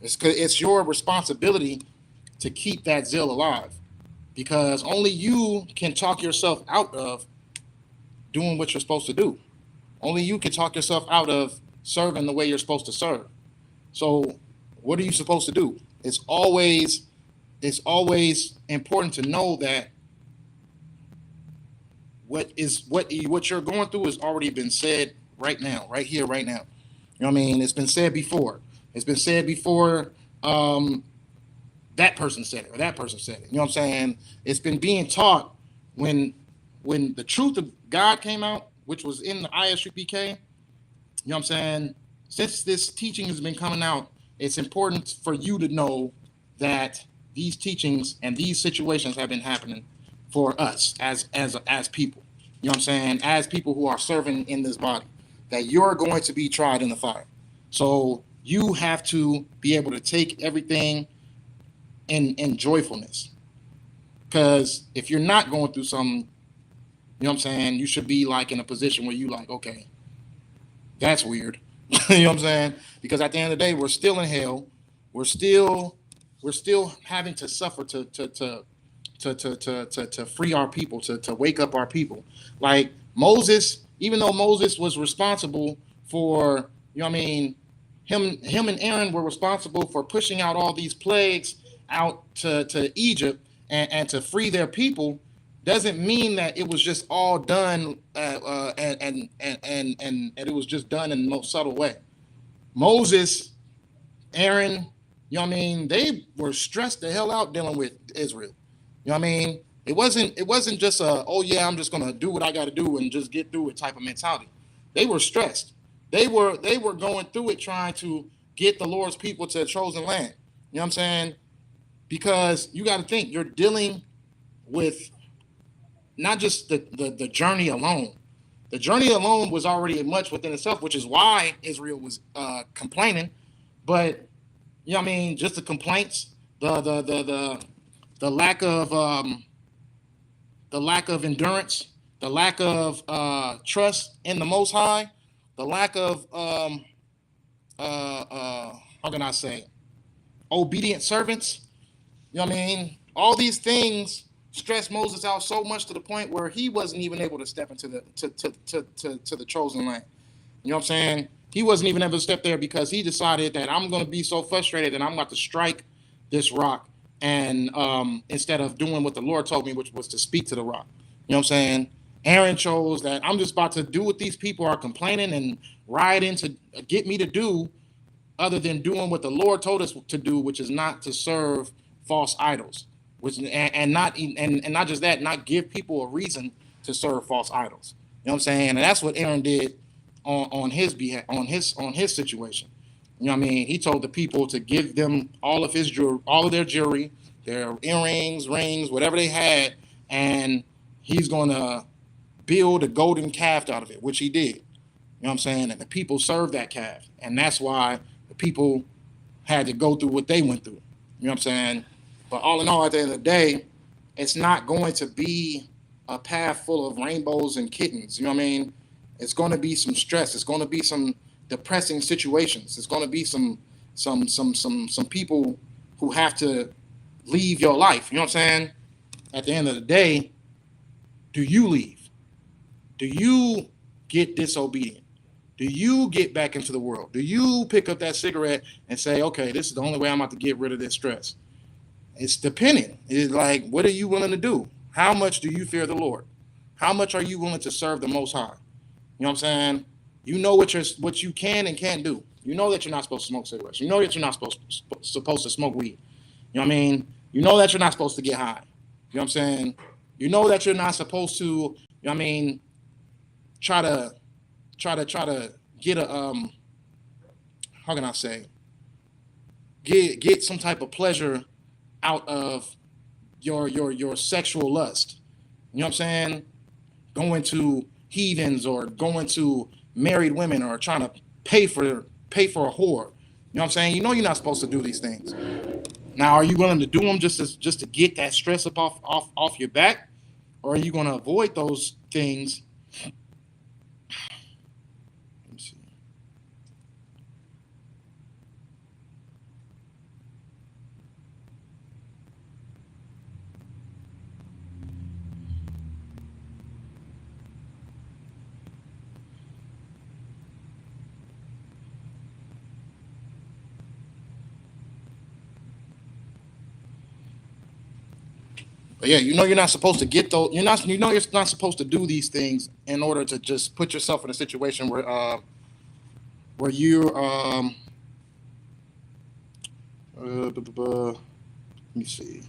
It's your responsibility to keep that zeal alive because only you can talk yourself out of doing what you're supposed to do. Only you can talk yourself out of serving the way you're supposed to serve. So what are you supposed to do? It's always important to know that what you're going through has already been said right now, right here, right now. You know what I mean? It's been said before. It's been said before. That person said it or that person said it. You know what I'm saying? It's been being taught when the truth of God came out, which was in the Isupk. You know what I'm saying? Since this teaching has been coming out, it's important for you to know that these teachings and these situations have been happening for us as people. You know what I'm saying? As people who are serving in this body, that you're going to be tried in the fire. So you have to be able to take everything in joyfulness. Because if you're not going through something, you know what I'm saying, you should be like in a position where you like, okay, that's weird. You know what I'm saying? Because at the end of the day, we're still in hell. We're still having to suffer to free our people, to wake up our people. Like Moses, even though Moses was responsible for, you know what I mean, him and Aaron were responsible for pushing out all these plagues out to Egypt and to free their people, doesn't mean that it was just all done and it was just done in the most subtle way. Moses, Aaron, you know what I mean, they were stressed the hell out dealing with Israel. You know what I mean? It wasn't just a, oh yeah, I'm just gonna do what I gotta do and just get through it type of mentality. They were stressed. They were going through it trying to get the Lord's people to the chosen land. You know what I'm saying? Because you got to think you're dealing with not just the journey alone. The journey alone was already much within itself, which is why Israel was complaining. But you know what I mean, just the complaints, the lack of endurance, the lack of trust in the Most High, the lack of how can I say, obedient servants. You know what I mean? All these things stressed Moses out so much to the point where he wasn't even able to step into the chosen land. You know what I'm saying? He wasn't even able to step there because he decided that I'm going to be so frustrated that I'm about to strike this rock and instead of doing what the Lord told me, which was to speak to the rock. You know what I'm saying? Aaron chose that I'm just about to do what these people are complaining and rioting to get me to do, other than doing what the Lord told us to do, which is not to serve false idols, which and not just that, not give people a reason to serve false idols. You know what I'm saying? And that's what Aaron did on his behalf, on his situation. You know what I mean? He told the people to give them all of their jewelry, their earrings, rings, whatever they had, and he's gonna build a golden calf out of it, which he did. You know what I'm saying? And the people served that calf, and that's why the people had to go through what they went through. You know what I'm saying? But all in all, at the end of the day, it's not going to be a path full of rainbows and kittens. You know what I mean? It's going to be some stress. It's going to be some depressing situations. It's going to be some people who have to leave your life. You know what I'm saying? At the end of the day, do you leave? Do you get disobedient? Do you get back into the world? Do you pick up that cigarette and say, okay, this is the only way I'm about to get rid of this stress? It's dependent. It's like, what are you willing to do? How much do you fear the Lord? How much are you willing to serve the Most High? You know what I'm saying? You know what you can and can't do. You know that you're not supposed to smoke cigarettes. You know that you're not supposed to smoke weed. You know what I mean? You know that you're not supposed to get high. You know what I'm saying? You know that you're not supposed to, you know what I mean, try to get a how can I say, get some type of pleasure out of your sexual lust. You know what I'm saying? Going to heathens or going to married women or trying to pay for a whore. You know what I'm saying? You know you're not supposed to do these things. Now, are you willing to do them just to get that stress up off your back, or are you going to avoid those things? Let me see. But yeah, you know you're not supposed to get those. You're not supposed to do these things in order to just put yourself in a situation where you let me see.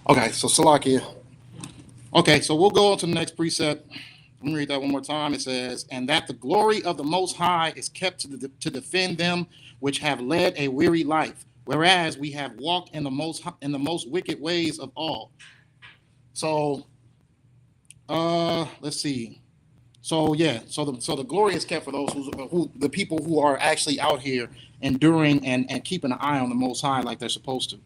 Okay, so Salakia. Okay, so we'll go on to the next precept. Let me read that one more time. It says, "And that the glory of the Most High is kept to defend them which have led a weary life, whereas we have walked in the most wicked ways of all." So, let's see. So yeah, so the glory is kept for those who the people who are actually out here enduring and keeping an eye on the Most High like they're supposed to. You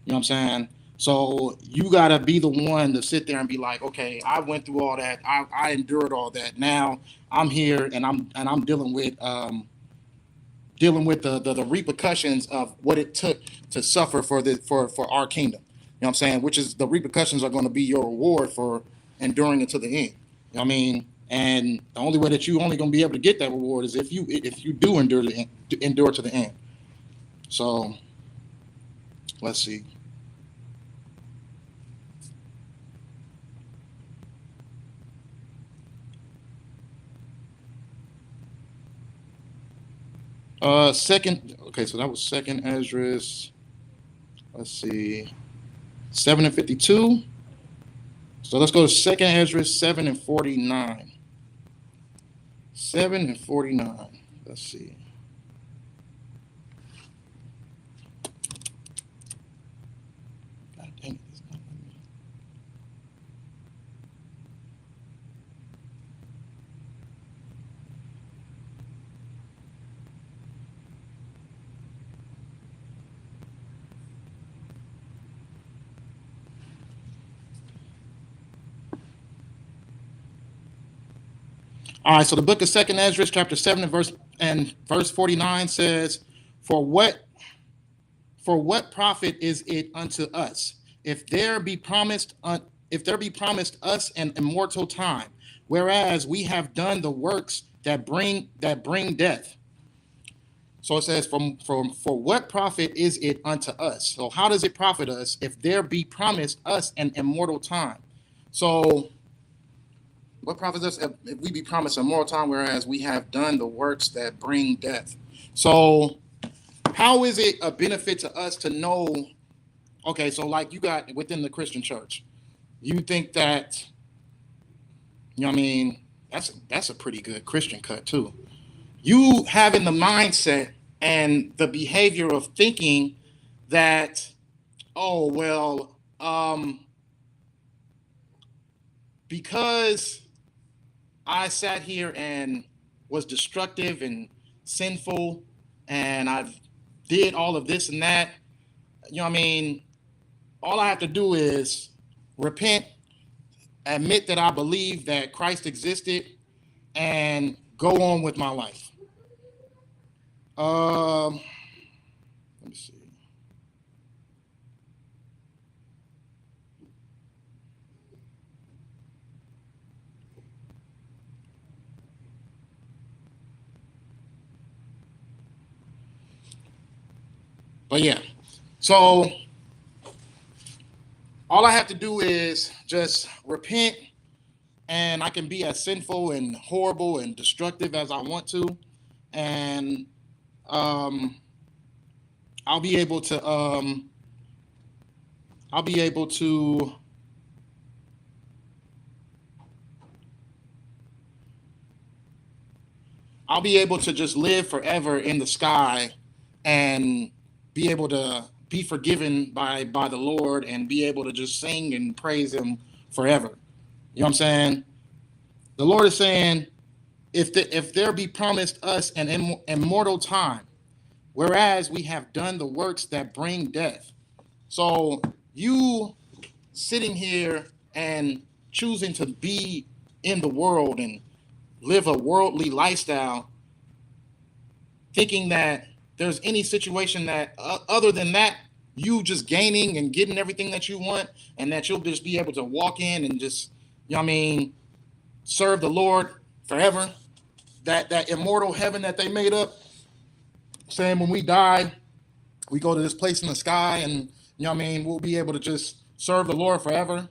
know what I'm saying? So you gotta be the one to sit there and be like, okay, I went through all that, I endured all that. Now I'm here and I'm dealing with the repercussions of what it took to suffer for our kingdom. You know what I'm saying? Which is the repercussions are going to be your reward for enduring it to the end. You know what I mean? And the only way that you only going to be able to get that reward is if you do endure to the end. So let's see. Second. Okay, so that was second Esdras. Let's see. 7 and 52. So let's go to second Esdras 7 and 49. 7 and 49. Let's see. God dang it. It's not letting me. All right, so the book of Second Esdras, chapter 7 and verse 49 says, For what profit is it unto us, if there be promised us an immortal time, whereas we have done the works that bring death? So it says, for what profit is it unto us? So how does it profit us if there be promised us an immortal time? So What profits us if we be promised a mortal time, whereas we have done the works that bring death? So, how is it a benefit to us to know? Okay, so like you got within the Christian church, you think that, you know what I mean? That's a pretty good Christian cut too. You having the mindset and the behavior of thinking that, oh well, because I sat here and was destructive and sinful, and I've did all of this and that, you know what I mean? All I have to do is repent, admit that I believe that Christ existed, and go on with my life. Let me see. But yeah, so all I have to do is just repent, and I can be as sinful and horrible and destructive as I want to, and um, I'll be able to I'll be able to I'll be able to just live forever in the sky and be able to be forgiven by the Lord and be able to just sing and praise him forever. You know what I'm saying? The Lord is saying, if there be promised us an immortal time, whereas we have done the works that bring death. So you sitting here and choosing to be in the world and live a worldly lifestyle, thinking that there's any situation that other than that, you just gaining and getting everything that you want, and that you'll just be able to walk in and just, you know what I mean, serve the Lord forever. That immortal heaven that they made up, saying when we die, we go to this place in the sky, and you know what I mean, we'll be able to just serve the Lord forever.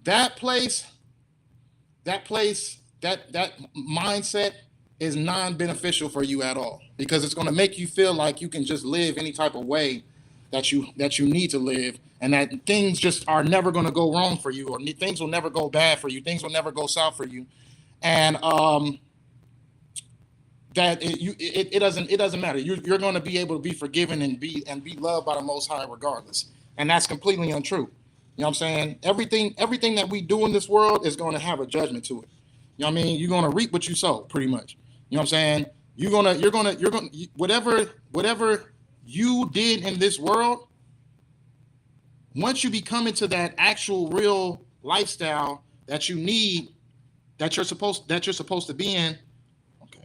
That place, that mindset is non-beneficial for you at all, because it's going to make you feel like you can just live any type of way that you need to live, and that things just are never going to go wrong for you, or things will never go bad for you, things will never go south for you, and that it doesn't matter. You're going to be able to be forgiven and be loved by the Most High regardless, and that's completely untrue. You know what I'm saying? Everything that we do in this world is going to have a judgment to it. You know what I mean? You're going to reap what you sow, pretty much. You know what I'm saying? You're gonna whatever you did in this world. Once you become into that actual real lifestyle that you need, that you're supposed to be in. Okay.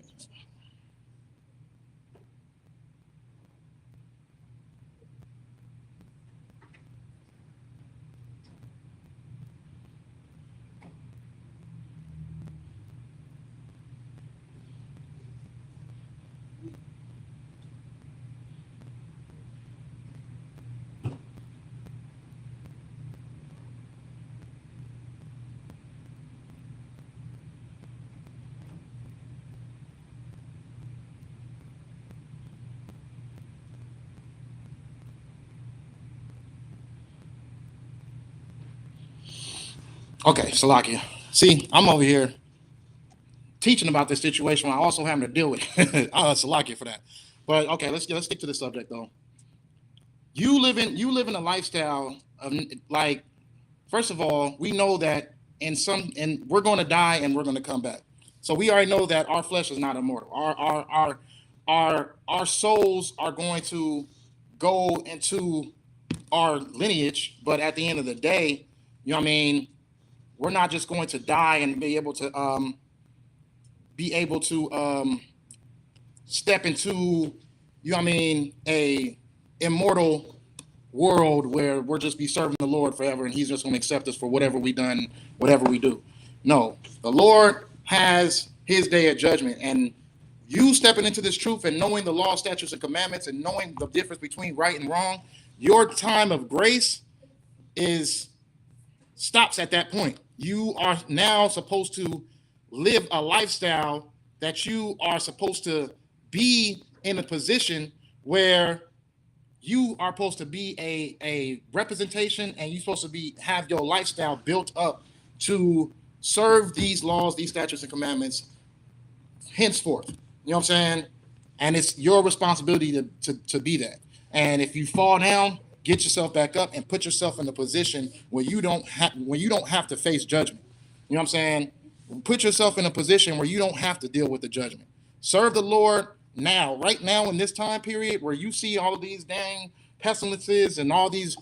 Okay, Salakia. See, I'm over here teaching about this situation while also having to deal with it. Salakia for that. But okay, let's stick to the subject though. You live in a lifestyle of, like, first of all, we know that and we're going to die and we're going to come back. So we already know that our flesh is not immortal. Our souls are going to go into our lineage, but at the end of the day, you know what I mean, we're not just going to die and be able to step into, you know what I mean, a immortal world where we'll just be serving the Lord forever, and he's just going to accept us for whatever we done, whatever we do. No, the Lord has his day of judgment, and you stepping into this truth and knowing the law, statutes, and commandments, and knowing the difference between right and wrong, your time of grace is stops at that point. You are now supposed to live a lifestyle that you are supposed to be in a position where you are supposed to be a representation, and you're supposed to have your lifestyle built up to serve these laws, these statutes and commandments henceforth. You know what I'm saying? And it's your responsibility to be that. And if you fall down, get yourself back up and put yourself in a position where you don't have to face judgment. You know what I'm saying? Put yourself in a position where you don't have to deal with the judgment. Serve the Lord now, right now in this time period where you see all of these dang pestilences and all these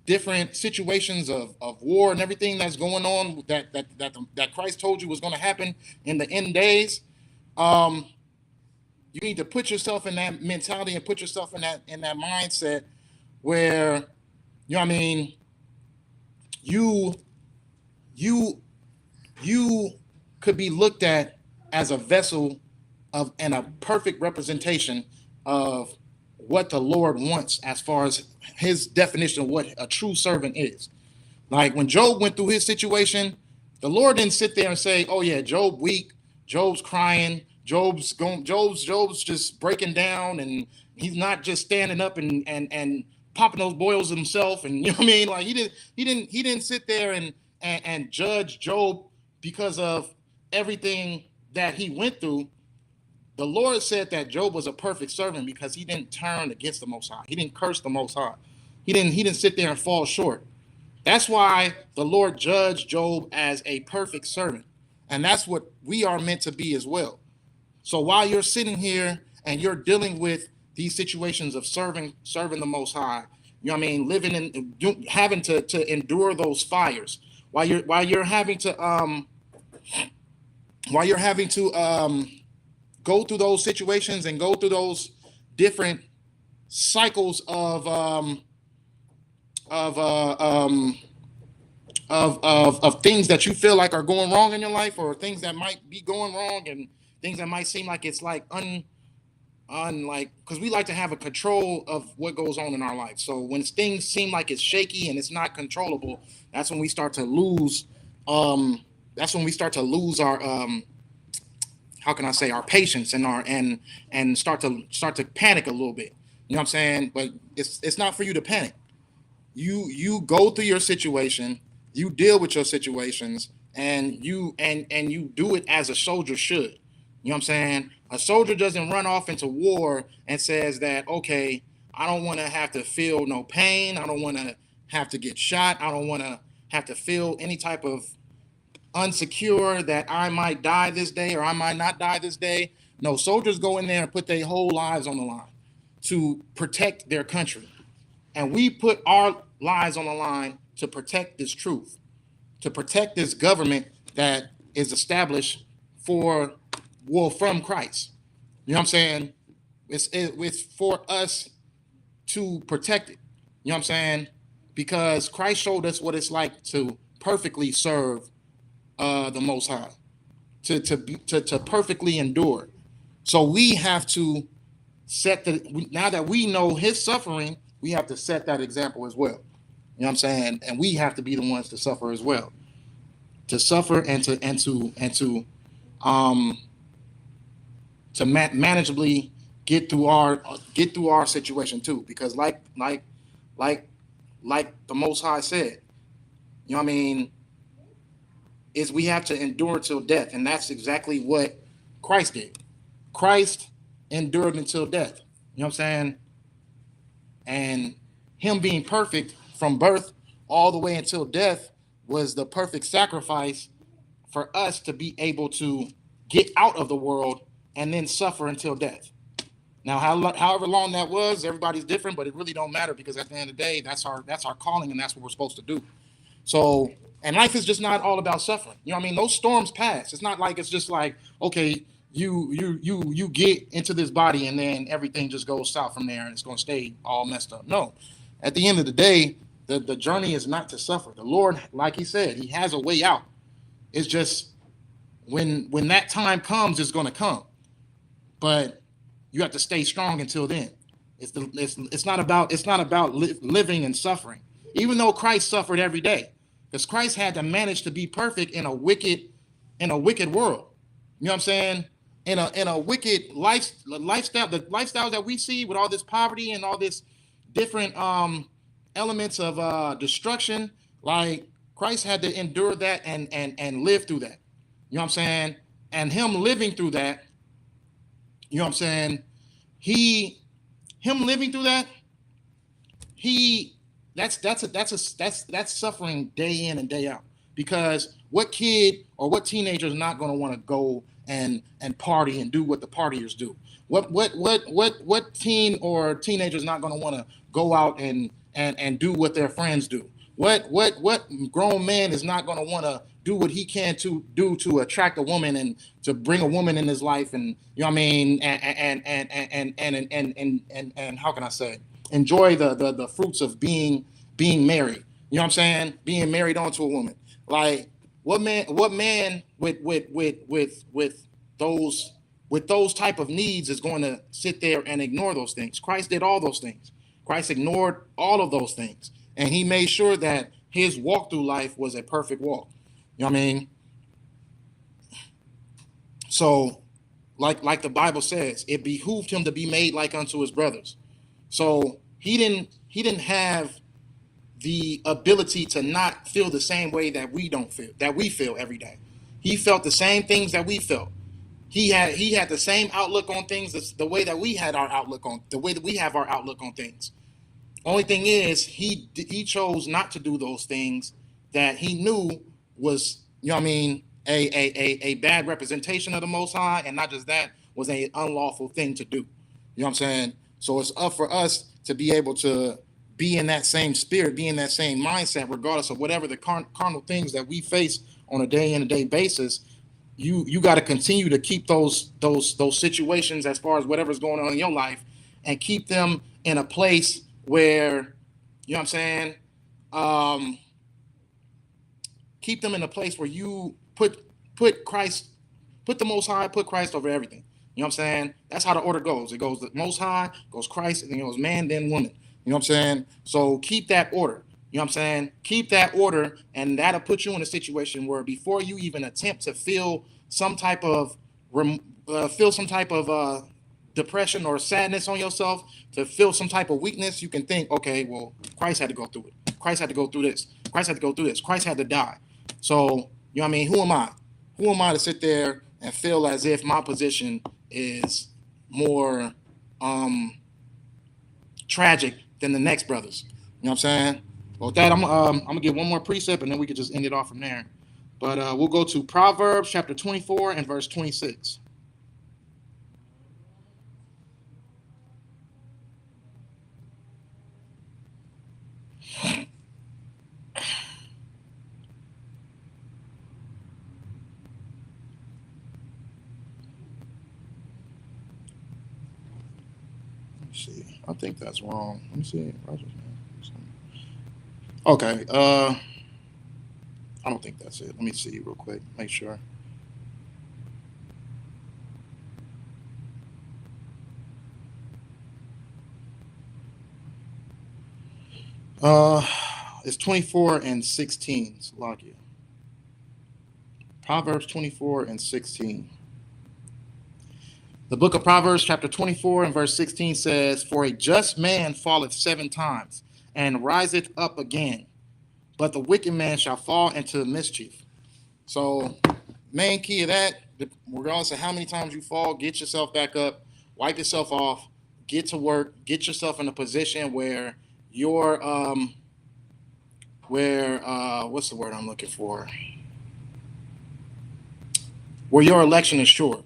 different situations of war and everything that's going on that Christ told you was going to happen in the end days. You need to put yourself in that mentality and put yourself in that mindset where, you know what I mean, you could be looked at as a vessel of and a perfect representation of what the Lord wants as far as his definition of what a true servant is. Like when Job went through his situation, the Lord didn't sit there and say, "Oh yeah, Job weak, Job's crying, Job's just breaking down, and he's not just standing up and popping those boils himself." And you know what I mean? Like he didn't sit there and judge Job because of everything that he went through. The Lord said that Job was a perfect servant because he didn't turn against the Most High. He didn't curse the Most High. He didn't sit there and fall short. That's why the Lord judged Job as a perfect servant. And that's what we are meant to be as well. So while you're sitting here and you're dealing with these situations of serving the Most High, you know what I mean, living in having to endure those fires, while you're having to go through those situations and go through those different cycles of things that you feel like are going wrong in your life, or things that might be going wrong, and things that might seem like it's like like, because we like to have a control of what goes on in our life. So when things seem like it's shaky and it's not controllable, that's when we start to lose our how can I say, our patience and our and start to panic a little bit. You know what I'm saying? But it's not for you to panic. You go through your situation, you deal with your situations, and you do it as a soldier should. You know what I'm saying? A soldier doesn't run off into war and says that, okay, I don't want to have to feel no pain. I don't want to have to get shot. I don't want to have to feel any type of unsecure that I might die this day or I might not die this day. No, soldiers go in there and put their whole lives on the line to protect their country. And we put our lives on the line to protect this truth, to protect this government that is established from Christ. You know what I'm saying? It's for us to protect it. You know what I'm saying? Because Christ showed us what it's like to perfectly serve the Most High, to perfectly endure. So we have to now that we know his suffering, we have to set that example as well. You know what I'm saying? And we have to be the ones to suffer as well. To suffer and to manageably get through our situation too. Because like the Most High said, you know what I mean, is we have to endure till death. And that's exactly what Christ did. Christ endured until death. You know what I'm saying? And him being perfect from birth all the way until death was the perfect sacrifice for us to be able to get out of the world and then suffer until death. Now, however long that was, everybody's different, but it really don't matter, because at the end of the day, that's our calling, and that's what we're supposed to do. So, and life is just not all about suffering. You know what I mean? Those storms pass. It's not like it's just like, okay, you get into this body and then everything just goes south from there and it's going to stay all messed up. No. At the end of the day, the journey is not to suffer. The Lord, like he said, he has a way out. It's just when that time comes, it's going to come. But you have to stay strong until then. It's not about living and suffering. Even though Christ suffered every day, because Christ had to manage to be perfect in a wicked world. You know what I'm saying? In a wicked lifestyle, the lifestyle that we see with all this poverty and all this different elements of destruction, like Christ had to endure that and live through that. You know what I'm saying? And him living through that, you know what I'm saying? Him living through that, he that's suffering day in and day out. Because what kid or what teenager is not going to want to go and party and do what the partiers do? What teen or teenager is not going to want to go out and do what their friends do? What grown man is not going to want to do what he can to do to attract a woman and to bring a woman in his life, and you know what I mean, and how can I say, enjoy the fruits of being married. You know what I'm saying? Being married onto a woman. Like what man with those type of needs is going to sit there and ignore those things? Christ did all those things. Christ ignored all of those things, and he made sure that his walk through life was a perfect walk. You know what I mean? So, like the Bible says, it behooved him to be made like unto his brothers. So he didn't have the ability to not feel the same way that we feel every day. He felt the same things that we felt. He had the same outlook on things, the way that we had our outlook on, the way that we have our outlook on things. Only thing is, he chose not to do those things that he knew was, you know what I mean, a bad representation of the Most High, and not just that, was an unlawful thing to do. You know what I'm saying? So it's up for us to be able to be in that same spirit, be in that same mindset, regardless of whatever the carnal things that we face on a day in a day basis. You got to continue to keep those situations, as far as whatever's going on in your life, and keep them in a place where, you know what I'm saying, keep them in a place where you put Christ, put the Most High, put Christ over everything. You know what I'm saying? That's how the order goes. It goes the Most High, goes Christ, and then it goes man, then woman. You know what I'm saying? So keep that order. You know what I'm saying? Keep that order, and that'll put you in a situation where before you even attempt to feel some type of depression or sadness on yourself, to feel some type of weakness, you can think, okay, well, Christ had to go through it. Christ had to go through this. Christ had to go through this. Christ had to die. So, you know what I mean? Who am I? Who am I to sit there and feel as if my position is more tragic than the next brothers? You know what I'm saying? Well, with that, I'm gonna give one more precept, and then we could just end it off from there. But we'll go to Proverbs chapter 24 and verse 26. Let's see. I think that's wrong. Let me see. Okay. I don't think that's it. Let me see real quick. Make sure. It's 24 and 16. Salakia. Proverbs 24 and 16. The book of Proverbs, chapter 24 and verse 16 says, "For a just man falleth 7 times, and riseth up again, but the wicked man shall fall into mischief." So, main key of that, regardless of how many times you fall, get yourself back up, wipe yourself off, get to work, get yourself in a position where you're, what's the word I'm looking for? Where your election is sure.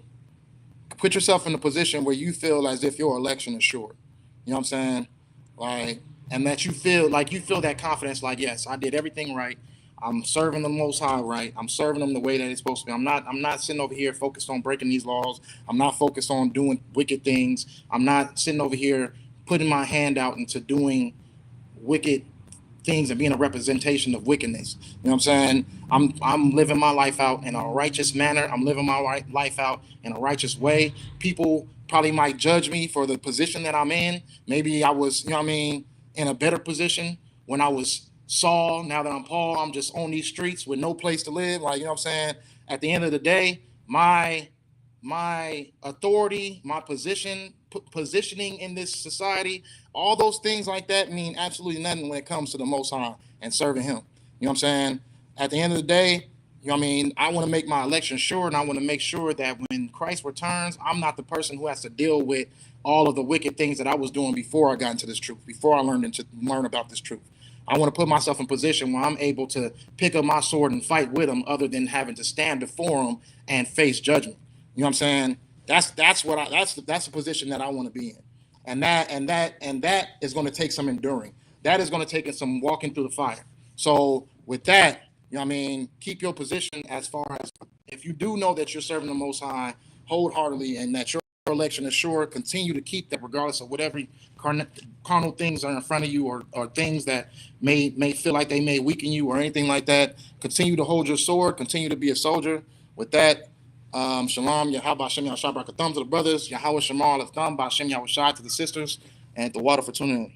Put yourself in a position where you feel as if your election is sure. You know what I'm saying? Like, and that you feel that confidence, like, yes, I did everything right. I'm serving the Most High right. I'm serving them the way that it's supposed to be. I'm not sitting over here focused on breaking these laws. I'm not focused on doing wicked things. I'm not sitting over here putting my hand out into doing wicked things and being a representation of wickedness. You know what I'm saying? I'm living my life out in a righteous manner. I'm living my life out in a righteous way. People probably might judge me for the position that I'm in. Maybe I was, you know what I mean, in a better position when I was Saul. Now that I'm Paul, I'm just on these streets with no place to live. Like, you know what I'm saying? At the end of the day, my authority, my positioning in this society, all those things like that mean absolutely nothing when it comes to the Most High and serving Him. You know what I'm saying? At the end of the day, you know what I mean? I want to make my election sure, and I want to make sure that when Christ returns, I'm not the person who has to deal with all of the wicked things that I was doing before I got into this truth, before I learn about this truth. I want to put myself in position where I'm able to pick up my sword and fight with them, other than having to stand before them and face judgment. You know what I'm saying? That's the position that I want to be in, and that is going to take some enduring. That is going to take some walking through the fire. So with that, you know what I mean, keep your position as far as, if you do know that you're serving the Most High wholeheartedly and that your election is sure, continue to keep that regardless of whatever carnal things are in front of you, or things that may feel like they may weaken you or anything like that. Continue to hold your sword. Continue to be a soldier. With that, shalom, Yahweh Shem Yahweh Thumb to the brothers, Yahweh Shemal Thumb Bashem Yahweh to the sisters, and the water for tuning in.